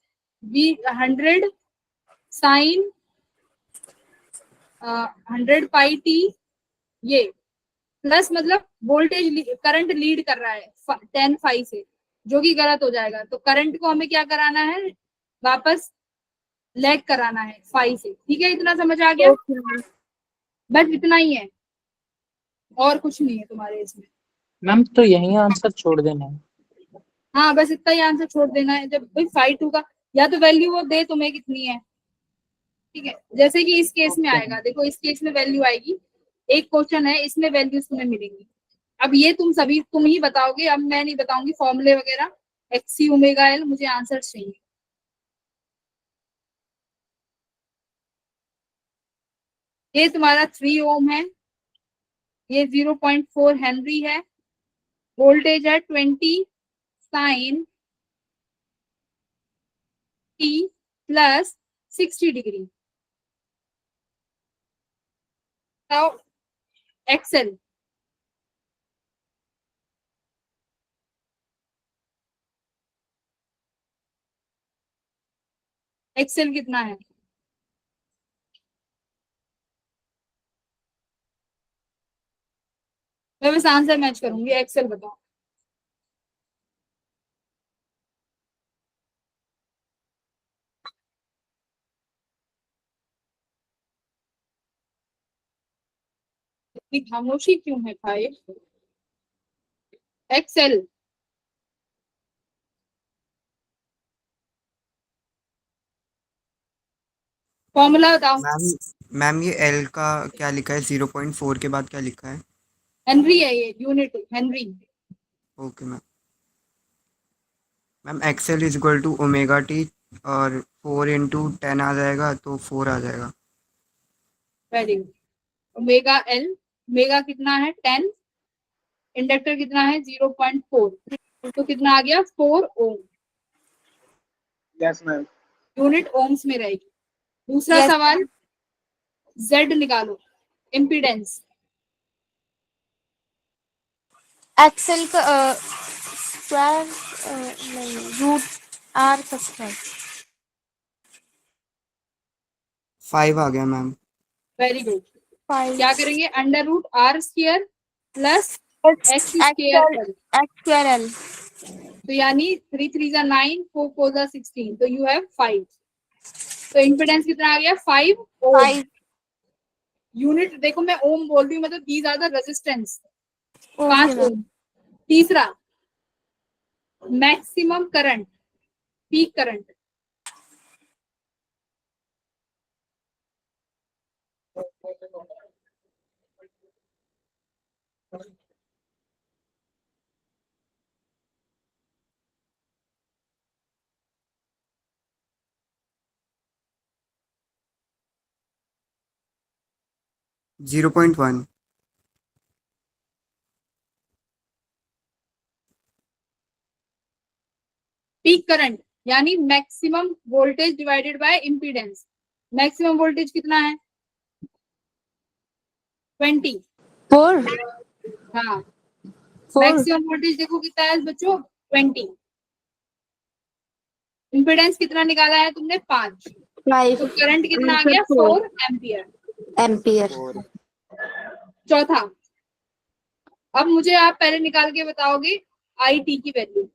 100 साइन 100 पाई टी, ये प्लस मतलब वोल्टेज करंट लीड कर रहा है 10 से, जो कि गलत हो जाएगा। तो करंट को हमें क्या कराना है? वापस लैग कराना है 5 से। ठीक है, इतना समझ आ गया? बस इतना ही है, और कुछ नहीं है तुम्हारे इसमें। मैम तो यही आंसर छोड़ देना है। हाँ बस इतना ही आंसर छोड़ देना है। जब भाई 5/2 का या तो वैल्यू वो दे तुम्हें कितनी है। ठीक है, जैसे कि इस केस में आएगा, देखो इस केस में वैल्यू आएगी, एक क्वेश्चन है इसमें वैल्यूज तुम्हें मिलेंगी। अब ये तुम ही बताओगे, अब मैं नहीं बताऊंगी फॉर्मूले वगैरह। XC ओमेगा L, मुझे आंसर चाहिए। ये तुम्हारा 3 ओम है, ये 0.4 हेनरी है, वोल्टेज है 20 साइन t प्लस 60 डिग्री। तो XL कितना है? मैं बस आंसर मैच करूंगी, XL बताओ। इतनी खामोशी क्यों है भाई? XL फॉर्मूला बताओ। मैम ये एल का क्या लिखा है? 0.4 के बाद क्या लिखा है? हेनरी है, ये unit Henry. Okay ma'am. Ma'am XL is equal to omega T, और 4 × 10 आ जाएगा, तो 4 आ जाएगा। Very good. Omega L, omega कितना है? 10, इंडक्टर कितना है? 0.4, तो कितना आ गया? 4 ohm. Yes ma'am. Unit ohms में रहेगी। दूसरा Yes. सवाल, Z निकालो। इम्पीडेंस एक्सेल का स्क्वायर नहीं, रूट आर का स्क्वायर। 5 आ गया मैम। Very good. 5 क्या करेंगे, under root R square plus X square XL X square L. तो यानी 3 3 जा 9, 4 4 जा 16, तो यू हैव 5। तो इम्पीडेंस कितना आ गया, 5 ओम। 5 यूनिट देखो मैं ओम बोल रही हूँ, मतलब these are the resistance, okay 5 ma'am. Ohm. तीसरा maximum current, peak current. Zero point one. Peak current यानी maximum voltage divided by impedance. Maximum voltage कितना है, 20। 4 हाँ 4 मैक्सिमम वोल्टेज देखो कितना है बच्चों, 20। इम्पीडेंस कितना निकाला है तुमने, 5। 5 तो करंट कितना आ गया, 4 एम्पियर। एम्पियर। चौथा, अब मुझे आप पहले निकाल के बताओगे आई टी की वैल्यू।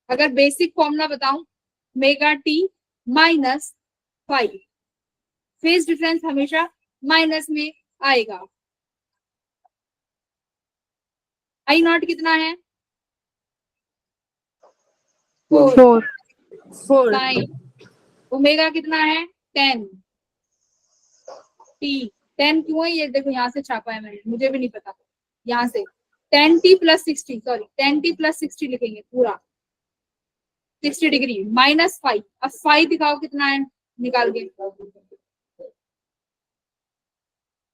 अगर बेसिक फॉर्मूला बताऊं, mega T minus 5, phase difference हमेशा माइनस में आएगा। आई नॉट कितना है, 4। 4 साइन ओमेगा कितना है, 10। टी 10 क्यों है, ये देखो यहाँ से छापा है मैंने, मुझे भी नहीं पता। यहाँ से 10t plus 60, sorry 10t plus 60 लिखेंगे पूरा, 60 डिग्री माइनस 5। अब 5 दिखाओ कितना है, निकाल के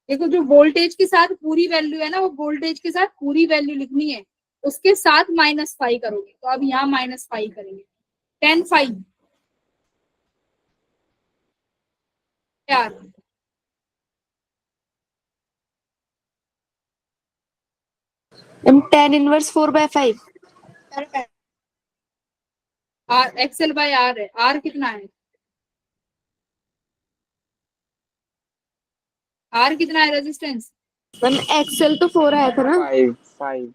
देखो। जो वोल्टेज के साथ पूरी वैल्यू है ना, वो वोल्टेज के साथ पूरी वैल्यू लिखनी है, उसके साथ -5 करोगे। तो अब यहाँ -5 करेंगे, 10 5 यार, M 10 inverse 4/5। R XL by R है, आर कितना है, आर कितना है रेजिस्टेंस, मैम एक्सेल तो 4 आया था ना। 5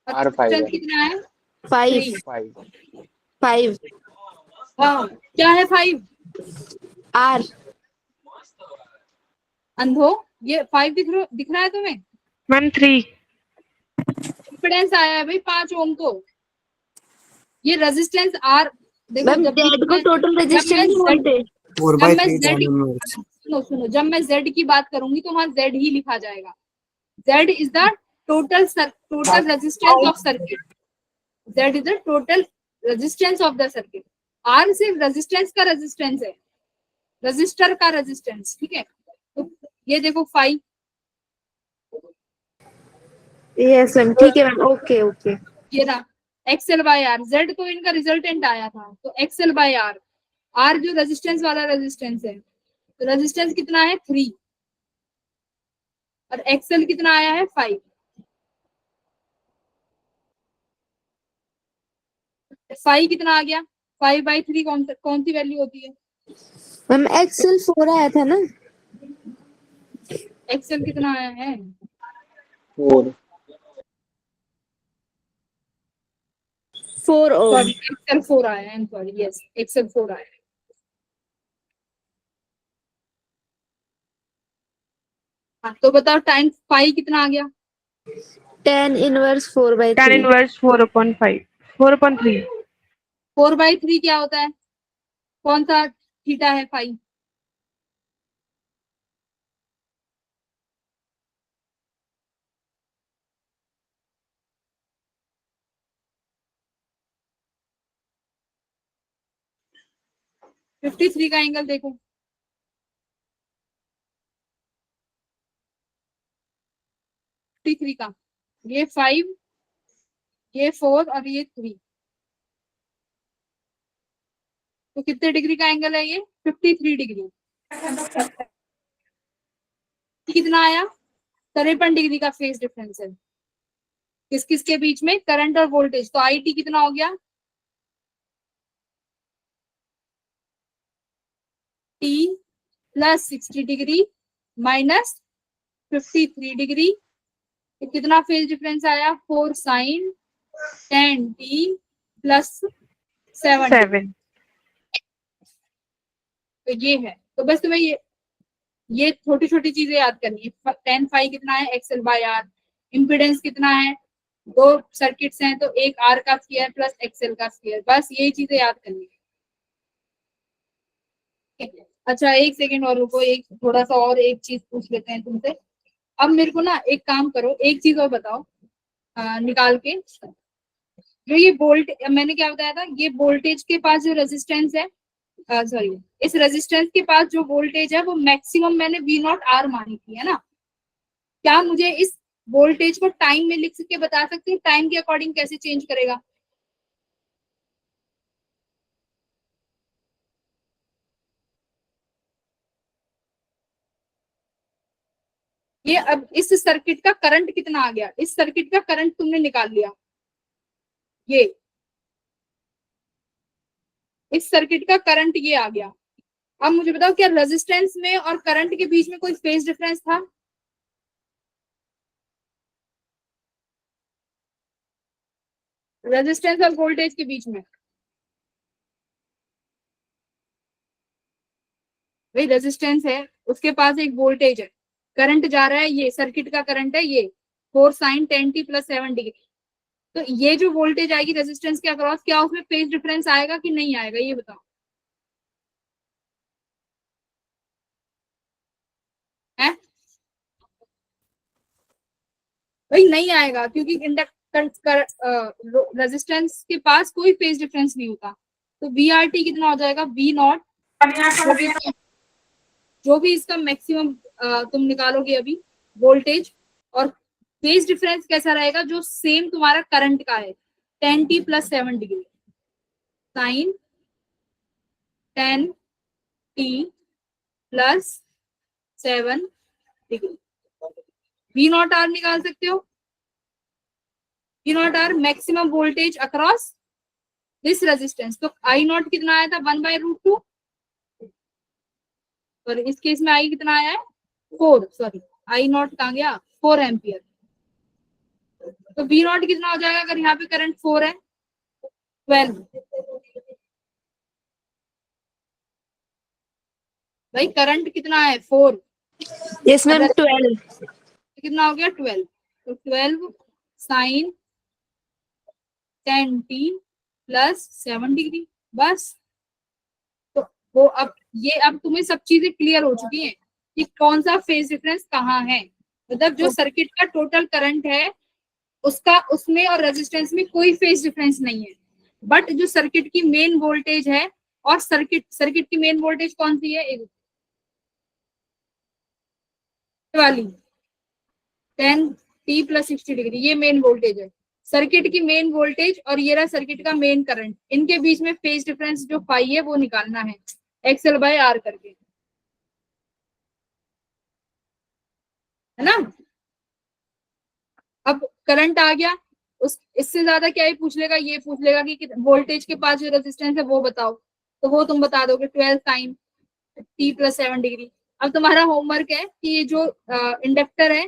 आर 5 रेजिस्टेंस है। कितना है, 5 5 5 हाँ क्या है 5, आर। अंधो ये 5 दिख रहा है तुम्हें, मैम 3। इम्पीडेंस आया है भाई 5 ओम। तो ये रेजिस्टेंस आर, देखो मैम जेड को टोटल जब रेजिस्टेंस मैं नहीं Z बोलते। 4/3 tan इनवर्स। सुनो जब मैं Z की बात करूंगी तो वहां Z ही लिखा जाएगा। Z is the total resistance of circuit, Z is the total resistance of the circuit. R सिर्फ रेजिस्टेंस का रेजिस्टेंस है, रजिस्टर का रेजिस्टेंस, ठीक है। तो ये देखो 5, यस मैम, ठीक है मैम, ओके ओके। ये रहा एक्सएल बाय आर। Z तो इनका रिजल्टेंट आया था, तो एक्सएल बाय आर, आर जो रेजिस्टेंस वाला रेजिस्टेंस है, तो रेजिस्टेंस कितना है 3 और एक्सएल कितना आया है 5। 5 कितना आ गया, 5/3 कौन सी वैल्यू होती है, मैम एक्सेल 4 आया था ना। एक्सएल कितना आया है 4 4 ओम। सॉरी एक्सएल 4 आया है, सॉरी यस एक्सएल 4 आया है। हाँ तो बताओ टाइम 5 कितना आ गया, 10 इनवर्स 10 4/3। इनवर्स 4/5 4/3। 4/3 क्या होता है, कौन सा थीटा है 5, फिफ्टी थ्री का एंगल देखो, 53 का ये 5, ये 4 और ये 3। तो कितने डिग्री का एंगल है ये? 53 डिग्री। कितना आया? 53 डिग्री का फेज डिफरेंस है किस किस के बीच में? करंट और वोल्टेज। तो आई टी कितना हो गया? T plus 60 degree minus 53 degree. तो कितना फेज डिफरेंस आया? 4 साइन 10 टी प्लस 7 डिग्री। 7। तो ये है। तो बस तुम्हें ये छोटी छोटी चीजें याद करनी है। टेन फाई कितना है? XL by are. इम्पिडेंस कितना है? दो सर्किट्स हैं तो एक आर का स्क्वायर प्लस एक्सएल का स्क्वायर। बस यही चीजें याद करनी है। अच्छा एक सेकेंड और रुको, एक थोड़ा सा और एक चीज पूछ लेते हैं तुमसे। अब मेरे को ना एक काम करो, एक चीज और बताओ निकाल के। जो ये वोल्ट मैंने क्या बताया था, ये वोल्टेज के पास जो रेजिस्टेंस है, सॉरी इस रेजिस्टेंस के पास जो वोल्टेज है वो मैक्सिमम मैंने वी नॉट आर मानी थी, है ना? क्या मुझे इस वोल्टेज को टाइम में लिख के बता सकती हूँ टाइम के अकॉर्डिंग कैसे चेंज करेगा? ये अब इस सर्किट का करंट कितना आ गया? इस सर्किट का करंट तुमने निकाल लिया। ये इस सर्किट का करंट ये आ गया। अब मुझे बताओ क्या रेजिस्टेंस में और करंट के बीच में कोई फेज डिफरेंस था? रेजिस्टेंस और वोल्टेज के बीच में भाई रेजिस्टेंस है, उसके पास एक वोल्टेज है, करंट जा रहा है, ये सर्किट का करंट है, ये 4 साइन 10 टी प्लस 7 डिग्री। तो ये जो वोल्टेज आएगी रेजिस्टेंस के अक्रॉस, क्या उसमें फेज डिफरेंस आएगा कि नहीं आएगा? ये बताओ। है भाई नहीं आएगा, क्योंकि इंडक्टर रेजिस्टेंस के पास कोई फेज डिफरेंस नहीं होता। तो वी आर टी कितना हो जाएगा? वी नॉट जो भी इसका मैक्सिमम तुम निकालोगे अभी वोल्टेज, और फेज डिफरेंस कैसा रहेगा? जो सेम तुम्हारा करंट का है, 10 T plus 7 degree sine 10 T plus 7 degree. V naught R निकाल सकते हो। V naught R maximum voltage across this resistance. तो आई नॉट कितना आया था? 1/√2। और इस केस में आई कितना आया है? 4, सॉरी आई नॉट कहाँ गया? 4 एम्पियर। तो वी नॉट कितना हो जाएगा अगर यहाँ पे करंट 4 है? 12। भाई करंट कितना है? 4। यस मैम, अगर 12। कितना हो गया? 12। तो 12 साइन 10 टी प्लस 7 डिग्री। बस। तो वो अब तुम्हें सब चीजें क्लियर हो चुकी हैं कि कौन सा फेज डिफरेंस कहाँ है। मतलब जो सर्किट का टोटल करंट है उसका उसमें और रेजिस्टेंस में कोई फेज डिफरेंस नहीं है। बट जो सर्किट की मेन वोल्टेज है, और सर्किट की मेन वोल्टेज कौन सी है? एक वाली 10 टी प्लस 60 डिग्री, ये मेन वोल्टेज है। सर्किट की मेन वोल्टेज और ये रहा सर्किट का मेन करंट, इनके बीच में फेज डिफरेंस जो पाई है वो निकालना है एक्सएल बाय आर करके, है ना? अब करंट आ गया, उस इससे ज्यादा क्या ही पूछ लेगा? ये पूछ लेगा कि वोल्टेज के पास जो रेजिस्टेंस है वो बताओ। तो वो तुम बता दोगे 12 साइन टी प्लस 7 डिग्री। अब तुम्हारा होमवर्क है कि ये जो इंडक्टर है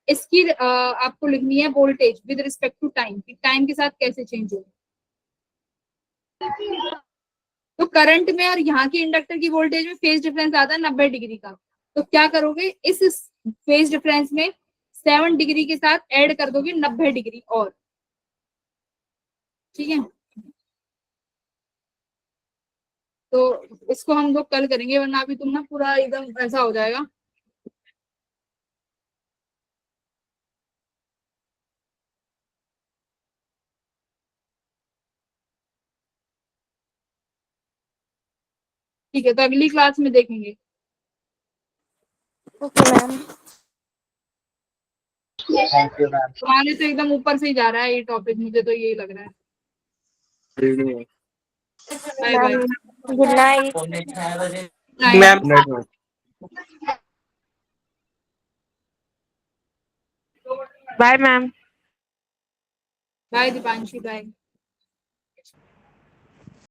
इसकी आपको लिखनी है voltage with respect to time, time के साथ कैसे चेंज हो। तो करंट में और यहाँ की इंडक्टर की वोल्टेज में फेज डिफरेंस आता है 90 डिग्री का। तो क्या करोगे? इस फेज डिफरेंस में 7 डिग्री के साथ ऐड कर दोगे 90 डिग्री और, ठीक है? तो इसको हम लोग कल करेंगे, वरना अभी तुम ना पूरा एकदम ऐसा हो जाएगा। ठीक है, तो अगली क्लास में देखेंगे। Okay ma'am. Thank you ma'am. तुम्हारे तो एकदम ऊपर से ही जा रहा है ये टॉपिक, मुझे तो यही लग रहा है। Bye bye. Good night. Ma'am bye ma'am. Bye Deepanshi, bye.